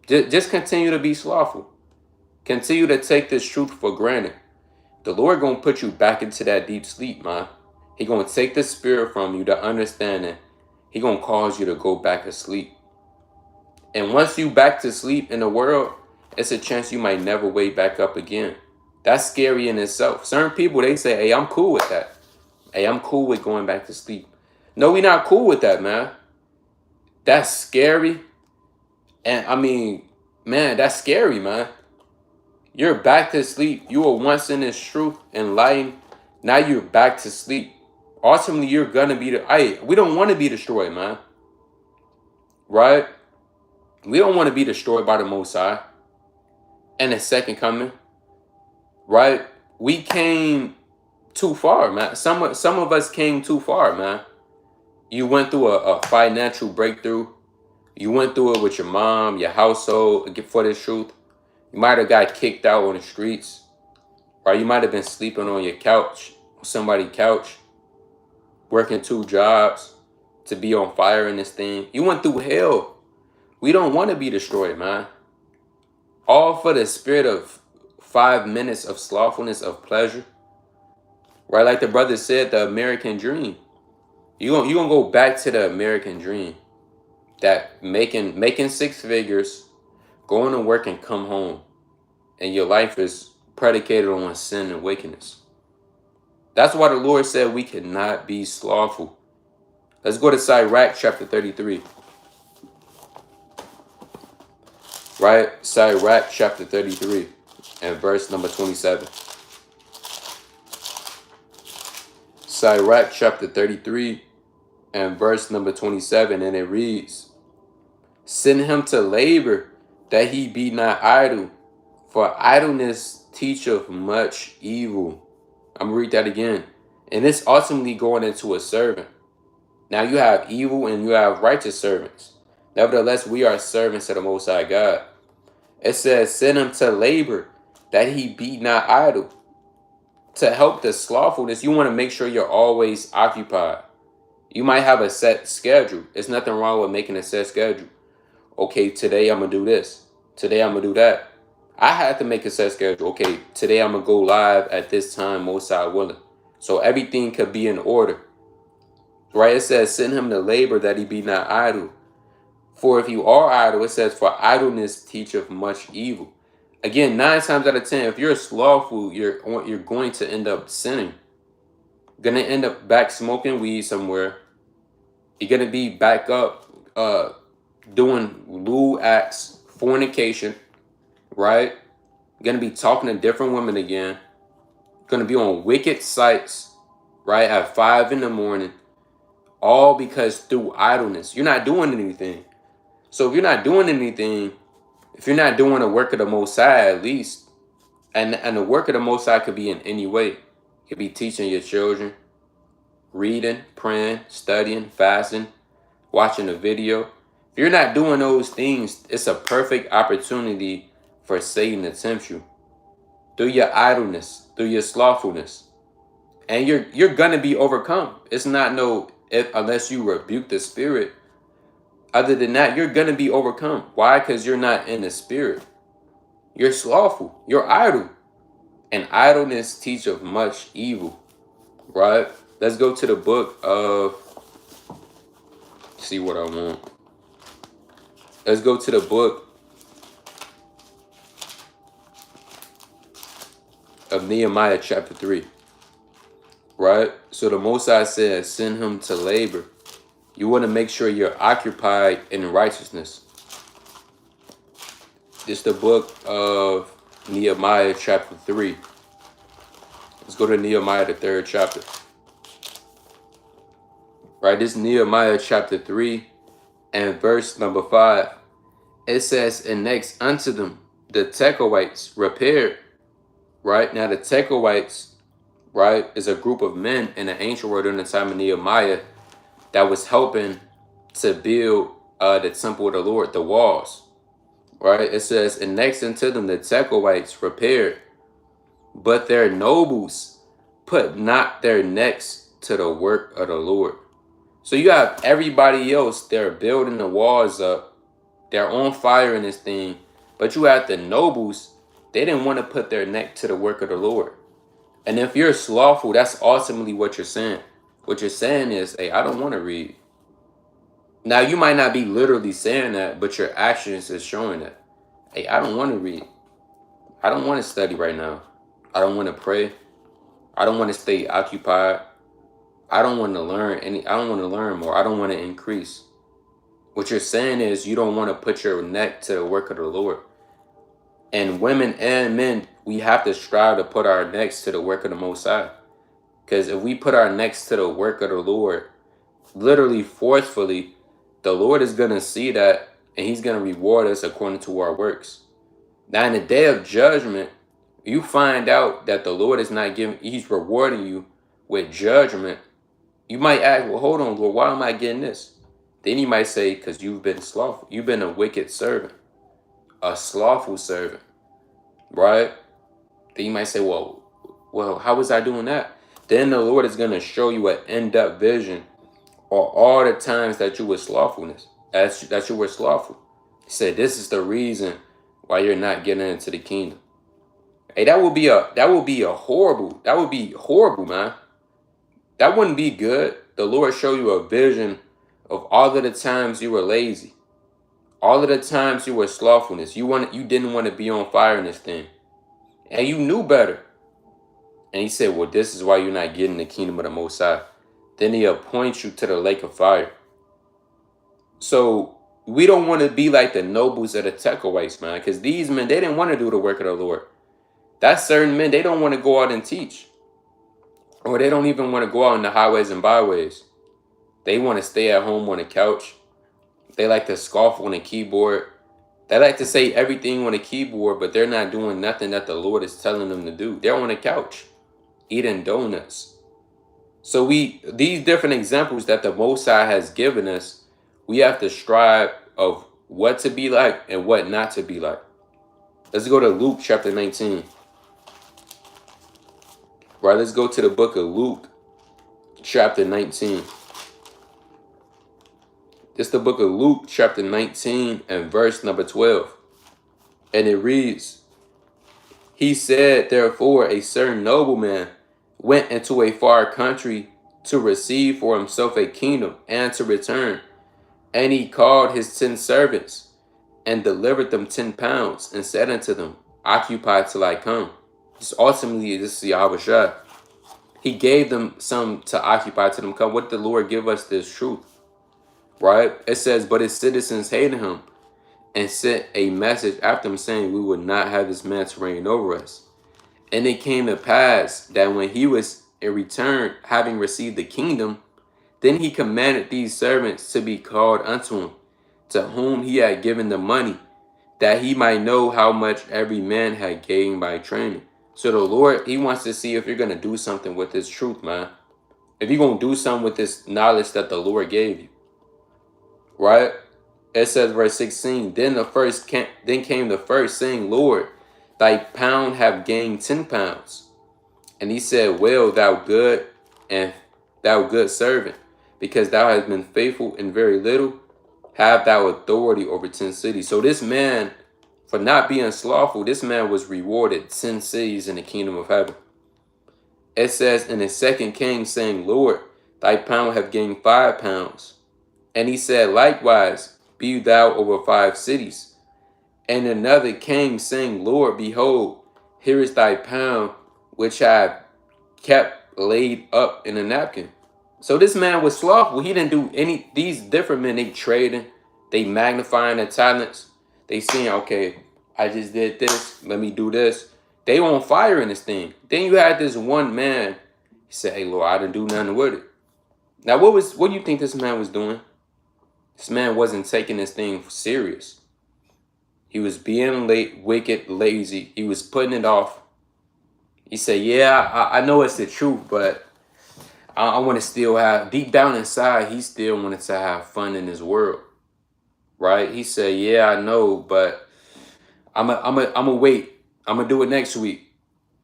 Just continue to be slothful. Continue to take this truth for granted. The Lord gonna put you back into that deep sleep, man. He gonna take the spirit from you, to understand it. He gonna cause you to go back to sleep. And once you back to sleep in the world, it's a chance you might never wake back up again. That's scary in itself. Certain people, they say, hey, I'm cool with that. Hey, I'm cool with going back to sleep. No, we not cool with that, man. That's scary. And I mean, man, that's scary, man. You're back to sleep. You were once in this truth and light. Now you're back to sleep. Ultimately, you're gonna be we don't want to be destroyed, man. Right? We don't want to be destroyed by the Most High and the second coming. Right? We came too far, man. Some of us came too far, man. You went through a financial breakthrough. You went through it with your mom, your household, for this truth. You might have got kicked out on the streets. Or you might have been sleeping on your couch, somebody's couch, working 2 jobs to be on fire in this thing. You went through hell. We don't want to be destroyed, man. All for the spirit of 5 minutes of slothfulness, of pleasure. Right, like the brother said, the American dream. You gonna go back to the American dream. That making 6 figures, going to work and come home. And your life is predicated on sin and wickedness. That's why the Lord said we cannot be slothful. Let's go to Sirach chapter 33. Right? Sirach chapter 33 and verse number 27. Sirach chapter 33 and verse number 27, and it reads, "Send him to labor, that he be not idle, for idleness teacheth much evil." I'm going to read that again. And it's ultimately going into a servant. Now you have evil and you have righteous servants. Nevertheless, we are servants of the Most High God. It says, send him to labor, that he be not idle. To help the slothfulness, you want to make sure you're always occupied. You might have a set schedule. There's nothing wrong with making a set schedule. Okay, today I'm going to do this. Today I'm going to do that. I had to make a set schedule. Okay, today I'm going to go live at this time, most high willing. So everything could be in order. Right? It says, send him to labor, that he be not idle. For if you are idle, it says, for idleness teacheth much evil. Again, 9 times out of 10, if you're slothful, you're going to end up sinning. You're going to end up back smoking weed somewhere. You're going to be back up doing lewd acts, fornication, right? You're going to be talking to different women again. You're going to be on wicked sites, right, at 5 in the morning. All because through idleness. You're not doing anything. So if you're not doing anything, if you're not doing the work of the Most High at least, and the work of the Most High could be in any way. It could be teaching your children, reading, praying, studying, fasting, watching a video. If you're not doing those things, it's a perfect opportunity for Satan to tempt you through your idleness, through your slothfulness. And you're gonna be overcome. It's not unless you rebuke the spirit. Other than that, you're gonna be overcome. Why? Because you're not in the spirit. You're slothful. You're idle. And idleness teacheth much evil. Right? Let's go to the book of, see what I want. Let's go to the book of Nehemiah chapter 3. Right? So the Most High says, send him to labor. You want to make sure you're occupied in righteousness. It's the book of Nehemiah chapter 3. Let's go to Nehemiah, the 3rd chapter. Right, this Nehemiah chapter 3 and verse number 5. It says, and next unto them the Tekoites repaired. Right, now the Tekoites, right, is a group of men in the ancient world during the time of Nehemiah that was helping to build the temple of the Lord, the walls. Right, it says, and next unto them the Tekoites repaired, but their nobles put not their necks to the work of the Lord. So you have everybody else, they're building the walls up. They're on fire in this thing. But you have the nobles, they didn't want to put their neck to the work of the Lord. And if you're slothful, that's ultimately what you're saying. What you're saying is, hey, I don't want to read. Now, you might not be literally saying that, but your actions is showing that. Hey, I don't want to read. I don't want to study right now. I don't want to pray. I don't want to stay occupied. I don't want to learn I don't want to learn more. I don't want to increase. What you're saying is you don't want to put your neck to the work of the Lord. And women and men, we have to strive to put our necks to the work of the Most High. Because if we put our necks to the work of the Lord, literally forcefully, the Lord is going to see that and he's going to reward us according to our works. Now, in the day of judgment, you find out that the Lord is not giving, he's rewarding you with judgment. You might ask, well, hold on, Lord, why am I getting this? Then he might say, because you've been slothful. You've been a wicked servant, a slothful servant, right? Then you might say, well, how was I doing that? Then the Lord is going to show you an in-depth vision of all the times that you were slothfulness, that you were slothful. He said, this is the reason why you're not getting into the kingdom. Hey, that would be horrible, man. That wouldn't be good. The Lord show you a vision of all of the times you were lazy, all of the times you were slothfulness. You didn't want to be on fire in this thing, and you knew better. And he said, well, this is why you're not getting the kingdom of the Most High. Then he appoints you to the lake of fire. So We don't want to be like the nobles of the Tekoites, man, because these men, they didn't want to do the work of the Lord. That's certain men, they don't want to go out and teach. Or they don't even want to go out in the highways and byways. They want to stay at home on the couch. They like to scoff on the keyboard. They like to say everything on the keyboard, but they're not doing nothing that the Lord is telling them to do. They're on the couch eating donuts. So these different examples that the Most High has given us, we have to strive of what to be like and what not to be like. Let's go to Luke chapter 19. Right, let's go to the book of Luke chapter 19. It's the book of Luke chapter 19 and verse number 12. And it reads, he said, therefore, a certain nobleman went into a far country to receive for himself a kingdom and to return. And he called his 10 servants and delivered them 10 pounds and said unto them, occupy till I come. Ultimately, this is Yahweh Shah. He gave them some to occupy till them come. What did the Lord give us this truth? Right? It says, but his citizens hated him and sent a message after him saying, we would not have this man to reign over us. And it came to pass that when he was in return, having received the kingdom, then he commanded these servants to be called unto him, to whom he had given the money, that he might know how much every man had gained by training. So the Lord, he wants to see if you're going to do something with this truth, man. If you're going to do something with this knowledge that the Lord gave you. Right? It says verse 16, then came the first, saying, Lord, thy pound have gained 10 pounds. And he said, well, thou good servant, because thou hast been faithful in very little, have thou authority over 10 cities. So this man, for not being slothful, this man was rewarded 10 cities in the kingdom of heaven. It says, and the second came, saying, Lord, thy pound have gained 5 pounds. And he said, likewise, be thou over 5 cities. And another came, saying, Lord, behold, here is thy pound, which I have kept laid up in a napkin. So this man was slothful. He didn't do any. These different men, they trading, they magnifying their talents. They saying, okay, I just did this, let me do this. They on fire in this thing. Then you had this one man, he said, hey, Lord, I didn't do nothing with it. Now, what do you think this man was doing? This man wasn't taking this thing serious. He was being wicked, lazy. He was putting it off. He said, yeah, I know it's the truth, but I want to still have, deep down inside, he still wanted to have fun in his world. Right? He said, yeah, I know, but I'm a wait. I'm going to do it next week.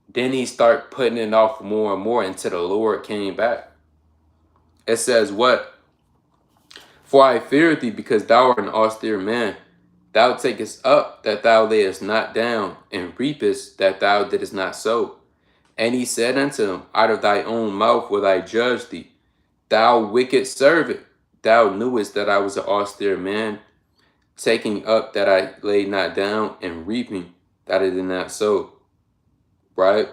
Then he started putting it off more and more until the Lord came back. It says what? For I fear thee, because thou art an austere man. Thou takest up that thou layest not down, and reapest that thou didst not sow. And he said unto him, out of thy own mouth will I judge thee. Thou wicked servant, thou knewest that I was an austere man, taking up that I laid not down, and reaping that I did not sow. Right?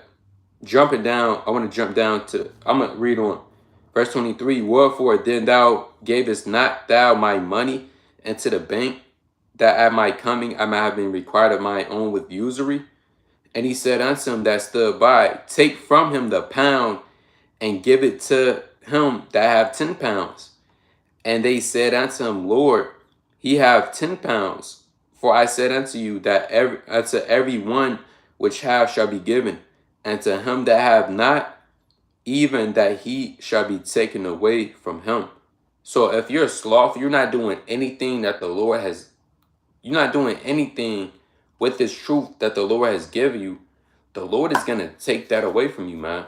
Jumping down, I want to jump down to, I'm going to read on. Verse 23, wherefore then thou gavest not thou my money into the bank, that at my coming I might have been required of my own with usury? And he said unto him that stood by, take from him the pound, and give it to him that have 10 pounds. And they said unto him, Lord, he have 10 pounds. For I said unto you that unto every one which have shall be given, and to him that have not, even that he shall be taken away from him. So if you're a sloth, you're not doing anything that the Lord has, you're not doing anything with this truth that the Lord has given you, the Lord is going to take that away from you, man.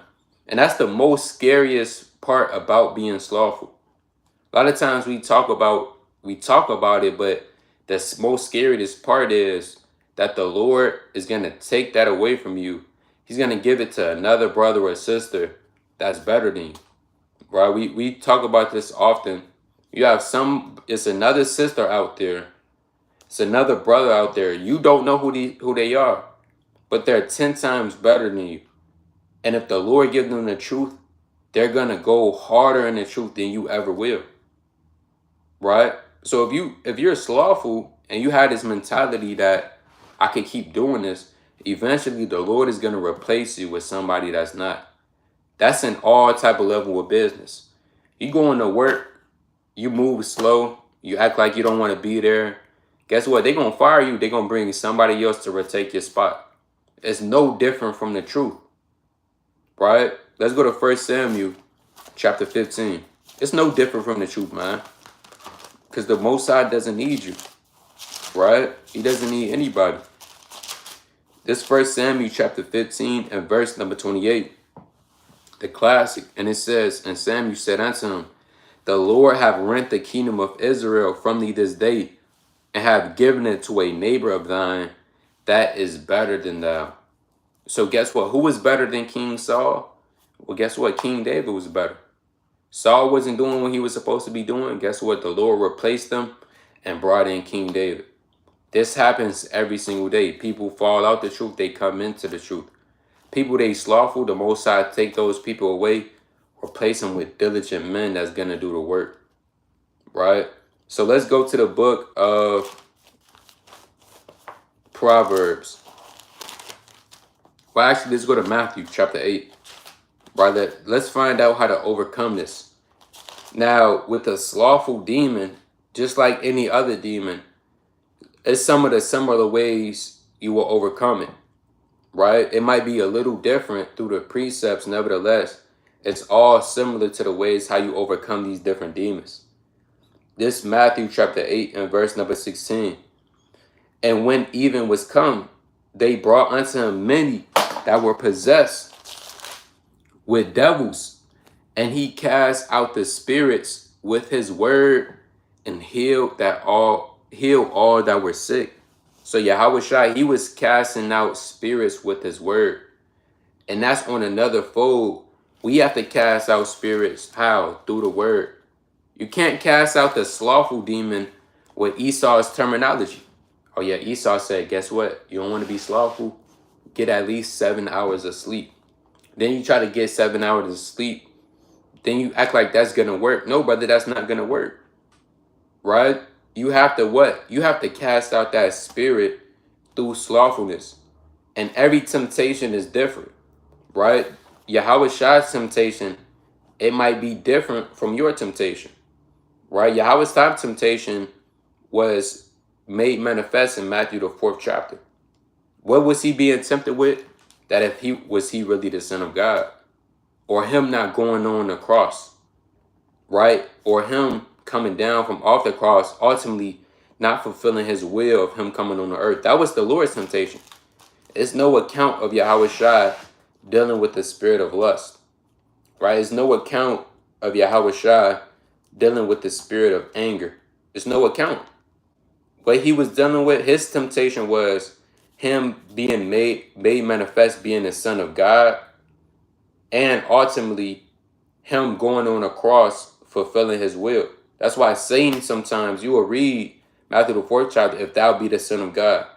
And that's the most scariest part about being slothful. A lot of times we talk about it, but the most scariest part is that the Lord is going to take that away from you. He's going to give it to another brother or sister that's better than you, right? We talk about this often. You have it's another sister out there. It's another brother out there. You don't know who they are, but they're 10 times better than you. And if the Lord gives them the truth, they're going to go harder in the truth than you ever will, right? So if you're slothful and you have this mentality that I could keep doing this, eventually the Lord is gonna replace you with somebody that's not. That's in all type of level of business. You going to work, you move slow, you act like you don't want to be there. Guess what? They're gonna fire you, they're gonna bring somebody else to retake your spot. It's no different from the truth, right? Let's go to 1 Samuel chapter 15. It's no different from the truth, man. Because the Most High doesn't need you, right? He doesn't need anybody. This 1 Samuel chapter 15 and verse number 28, the classic, and it says, and Samuel said unto him, the Lord have rent the kingdom of Israel from thee this day, and have given it to a neighbor of thine that is better than thou. So guess what? Who was better than King Saul? Well, guess what? King David was better. Saul wasn't doing what he was supposed to be doing. Guess what? The Lord replaced them and brought in King David. This happens every single day. People fall out the truth. They come into the truth. People they slothful, the Most High take those people away, replace them with diligent men that's going to do the work. Right? So let's go to the book of Proverbs. Well, actually, let's go to Matthew chapter 8. Right? Let's find out how to overcome this. Now, with a slothful demon, just like any other demon, it's some of the similar ways you will overcome it. Right? It might be a little different through the precepts. Nevertheless, it's all similar to the ways how you overcome these different demons. This Matthew chapter 8 and verse number 16. And when even was come, they brought unto him many that were possessed with devils, and he cast out the spirits with his word and healed all that were sick. So Yahushua, he was casting out spirits with his word. And that's on another fold. We have to cast out spirits. How? Through the word. You can't cast out the slothful demon with Esau's terminology. Oh yeah, Esau said, guess what? You don't want to be slothful? Get at least 7 hours of sleep. Then you try to get 7 hours of sleep. Then you act like that's going to work. No, brother, that's not going to work. Right? You have to what? You have to cast out that spirit through slothfulness. And every temptation is different. Right? Yahweh's temptation, it might be different from your temptation. Right? Yahweh's top temptation was made manifest in Matthew the 4th chapter. What was he being tempted with? That if he really the Son of God, or him not going on the cross, right? Or him coming down from off the cross, ultimately not fulfilling his will of him coming on the earth. That was the Lord's temptation. It's no account of Yahushua dealing with the spirit of lust, right? It's no account of Yahushua dealing with the spirit of anger. There's no account. What he was dealing with, his temptation was him being made manifest, being the Son of God, and ultimately him going on a cross, fulfilling his will. That's why Satan sometimes, you will read Matthew the 4th chapter, if thou be the Son of God.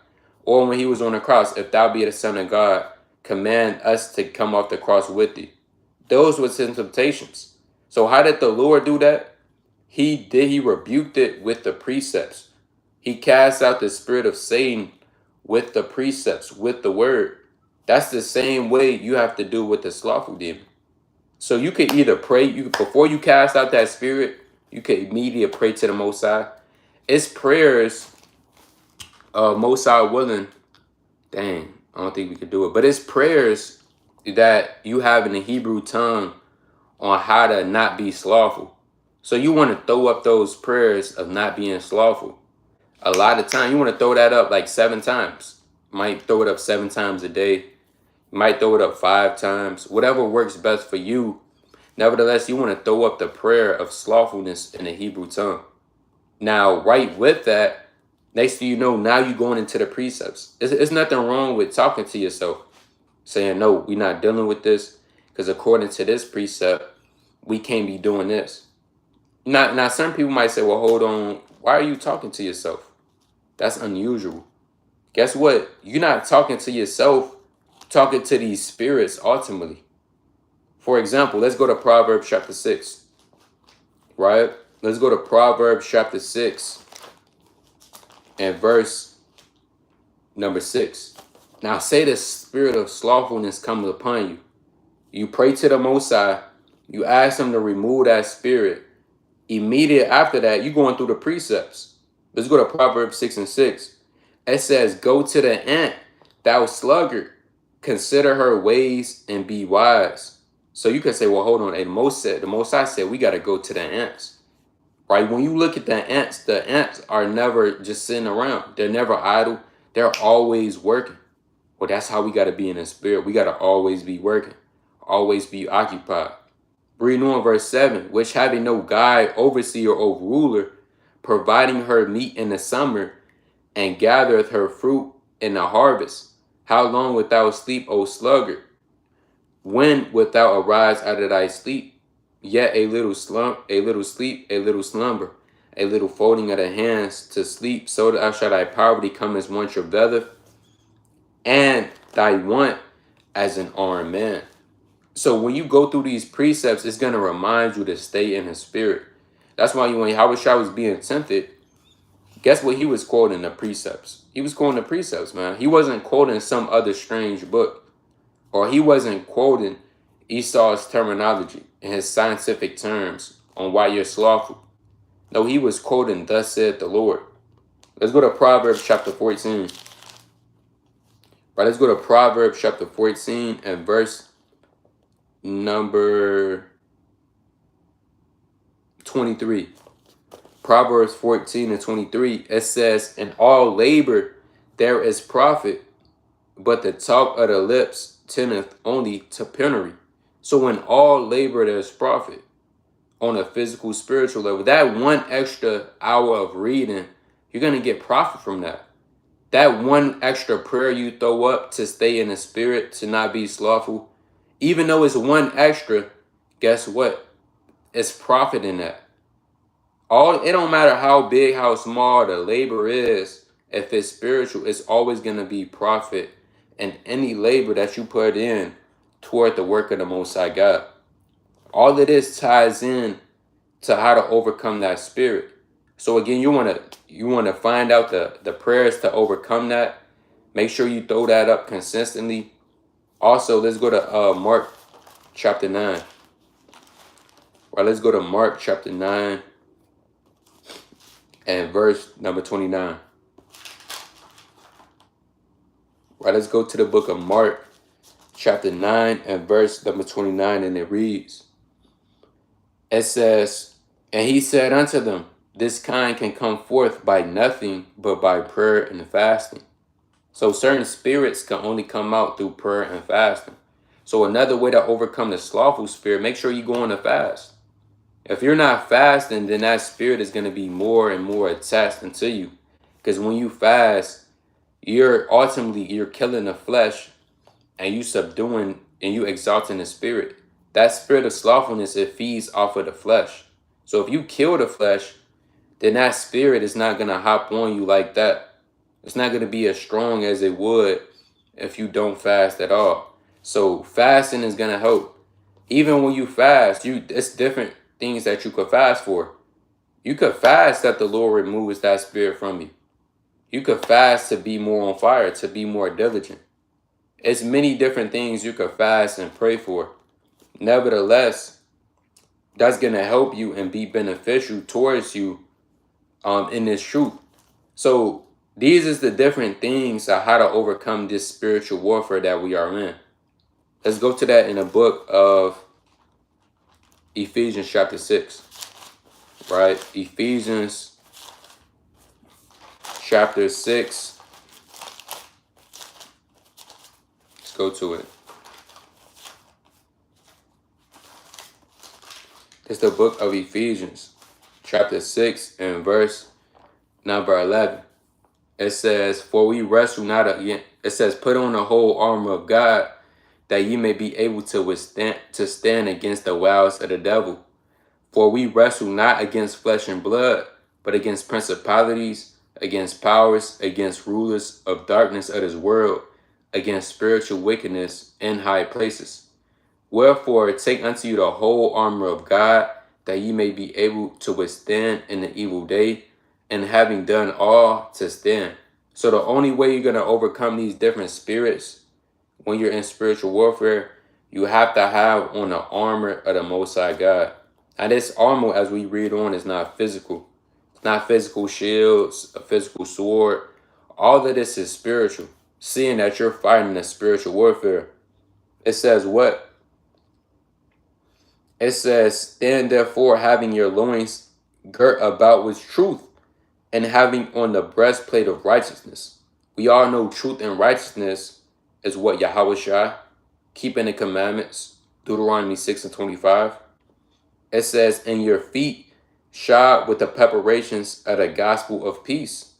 Or when he was on the cross, if thou be the Son of God, command us to come off the cross with thee. Those were his temptations. So how did the Lord do that? He rebuked it with the precepts. He cast out the spirit of Satan with the precepts, with the word. That's the same way you have to do with the slothful demon. So you could either pray, before you cast out that spirit, you could immediately pray to the Most High. It's prayers, Most High willing. Dang, I don't think we could do it. But it's prayers that you have in the Hebrew tongue on how to not be slothful. So you want to throw up those prayers of not being slothful. A lot of time, you want to throw that up like 7 times. You might throw it up 7 times a day. You might throw it up 5 times. Whatever works best for you. Nevertheless, you want to throw up the prayer of slothfulness in the Hebrew tongue. Now, right with that, next thing you know, now you're going into the precepts. It's nothing wrong with talking to yourself. Saying, no, we're not dealing with this. Because according to this precept, we can't be doing this. Now, some people might say, well, hold on. Why are you talking to yourself? That's unusual. Guess what? You're not talking to yourself, talking to these spirits ultimately. For example, let's go to Proverbs chapter 6, right? Let's go to Proverbs chapter 6 and verse number 6. Now say the spirit of slothfulness comes upon you. You pray to the Most High. You ask him to remove that spirit. Immediate after that, you're going through the precepts. Let's go to Proverbs 6 and 6. It says, go to the ant, thou sluggard. Consider her ways and be wise. So you could say, well, hold on. The Most High said we got to go to the ants. Right? When you look at the ants are never just sitting around. They're never idle. They're always working. Well, that's how we got to be in the spirit. We got to always be working. Always be occupied. Read on verse 7. Which having no guide, overseer, or ruler, providing her meat in the summer, and gathereth her fruit in the harvest. How long wilt thou sleep, O sluggard? When wilt thou arise out of thy sleep? Yet a little sleep, a little slumber, a little folding of the hands to sleep, so that shall thy poverty come as one travaileth, and thy want as an armed man. So when you go through these precepts, it's going to remind you to stay in his spirit. That's why when Yahushua was being tempted, guess what he was quoting? The precepts. He was quoting the precepts, man. He wasn't quoting some other strange book. Or he wasn't quoting Esau's terminology in his scientific terms on why you're slothful. No, he was quoting, thus said the Lord. Let's go to Proverbs chapter 14. Right, let's go to Proverbs chapter 14 and verse number 23. Proverbs 14 and 23, it says, in all labor there is profit, but the talk of the lips tendeth only to penury. So in all labor there's profit on a physical, spiritual level. That one extra hour of reading, you're going to get profit from that. That one extra prayer you throw up to stay in the spirit, to not be slothful, even though it's one extra, guess what? It's profit in that. It don't matter how big, how small the labor is. If it's spiritual, it's always going to be profit in any labor that you put in toward the work of the Most High God. All of this ties in to how to overcome that spirit. So again, you want to find out the prayers to overcome that. Make sure you throw that up consistently. Also, let's go to Mark chapter 9. Right, let's go to Mark chapter 9 and verse number 29. Right, let's go to the book of Mark chapter 9 and verse number 29, and it reads, it says, and he said unto them, this kind can come forth by nothing but by prayer and fasting. So certain spirits can only come out through prayer and fasting. So another way to overcome the slothful spirit, make sure you go on a fast. If you're not fasting, then that spirit is going to be more and more attached into you. Because when you fast, you're killing the flesh, and you subduing and you exalting the spirit. That spirit of slothfulness, it feeds off of the flesh. So if you kill the flesh, then that spirit is not going to hop on you like that. It's not going to be as strong as it would if you don't fast at all. So fasting is going to help. Even when you fast, it's different things that you could fast for. You could fast that the Lord removes that spirit from you. You could fast to be more on fire, to be more diligent. It's many different things you could fast and pray for. Nevertheless, that's going to help you and be beneficial towards you in this truth. So these is the different things of how to overcome this spiritual warfare that we are in. Let's go to that in the book of Ephesians chapter 6. Right? Ephesians chapter 6. Let's go to it. It's the book of Ephesians chapter 6 and verse number 11. It says, for we wrestle not against, it says, put on the whole armor of God, that ye may be able to stand against the wiles of the devil. For we wrestle not against flesh and blood, but against principalities, against powers, against rulers of darkness of this world, against spiritual wickedness in high places. Wherefore take unto you the whole armor of God, that ye may be able to withstand in the evil day, and having done all to stand. So the only way you're going to overcome these different spirits when you're in spiritual warfare, you have to have on the armor of the Most High God. And this armor, as we read on, is not physical. It's not physical shields, a physical sword. All of this is spiritual. Seeing that you're fighting a spiritual warfare. It says what? It says, stand therefore, having your loins girt about with truth, and having on the breastplate of righteousness. We all know truth and righteousness is what Yahweh Shai, keeping the commandments, Deuteronomy 6:25. It says, and your feet shod with the preparations of the gospel of peace.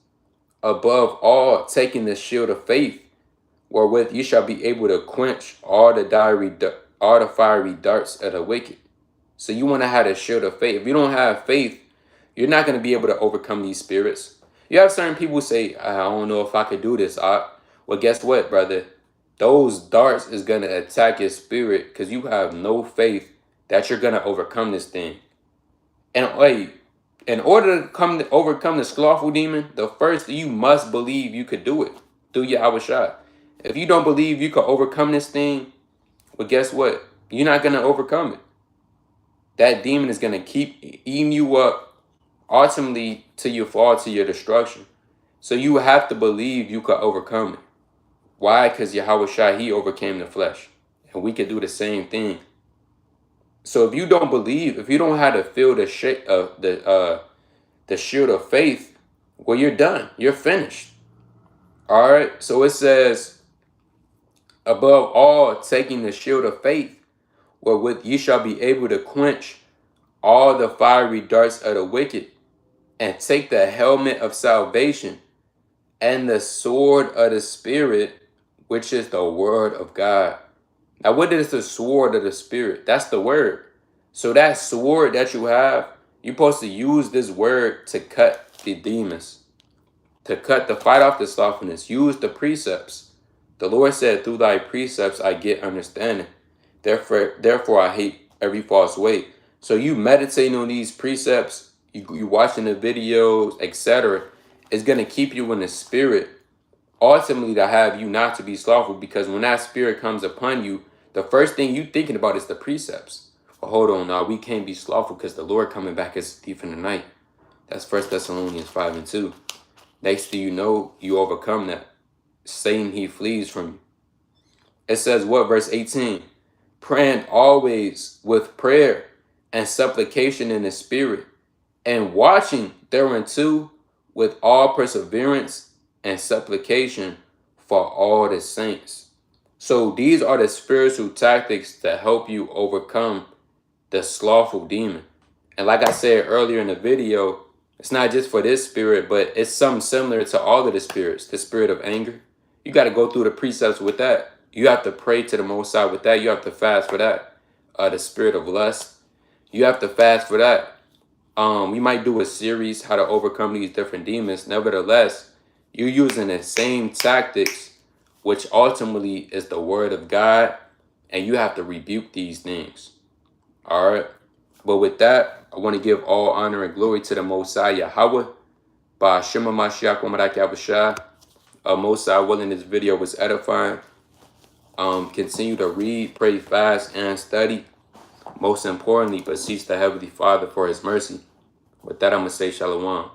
Above all, taking the shield of faith, wherewith you shall be able to quench all the fiery darts of the wicked. So you want to have the shield of faith. If you don't have faith, you're not going to be able to overcome these spirits. You have certain people say, I don't know if I could do this. Well, guess what, brother? Those darts is going to attack your spirit because you have no faith that you're going to overcome this thing. And wait, in order to overcome the slothful demon, the first you must believe you could do it through Yahweh Shai. If you don't believe you could overcome this thing, well, guess what? You're not going to overcome it. That demon is going to keep eating you up, ultimately till you fall to your destruction. So you have to believe you could overcome it. Why? Because Yahweh Shai, he overcame the flesh. And we could do the same thing. So if you don't believe, if you don't have to feel the shield of faith, well, you're done. You're finished. All right. So it says, above all, taking the shield of faith, wherewith ye shall be able to quench all the fiery darts of the wicked, and take the helmet of salvation and the sword of the Spirit, which is the word of God. Now, what is the sword of the Spirit? That's the word. So that sword that you have, you're supposed to use this word to cut the demons, to fight off the slothfulness. Use the precepts. The Lord said, through thy precepts I get understanding. Therefore I hate every false way. So you meditating on these precepts, you watching the videos, etc. is going to keep you in the spirit, ultimately to have you not to be slothful, because when that spirit comes upon you, the first thing you thinking about is the precepts. Well, hold on, now we can't be slothful because the Lord coming back as a thief in the night. That's 1 Thessalonians 5:2. Next thing you know, you overcome that. Satan, he flees from you. It says what? Verse 18. Praying always with prayer and supplication in the spirit, and watching thereunto with all perseverance and supplication for all the saints. So these are the spiritual tactics that help you overcome the slothful demon. And like I said earlier in the video, it's not just for this spirit, but it's something similar to all of the spirits. The spirit of anger, you got to go through the precepts with that. You have to pray to the Most High with that. You have to fast for that. The spirit of lust, you have to fast for that. We might do a series how to overcome these different demons. Nevertheless, you're using the same tactics, which ultimately is the word of God, and you have to rebuke these things. All right. But with that, I want to give all honor and glory to the Most High Yahweh. By Shema Mashiach Wamadak Yahushua. Most High willing, this video was edifying. Continue to read, pray, fast, and study. Most importantly, beseech the Heavenly Father for his mercy. With that, I'm going to say shalom.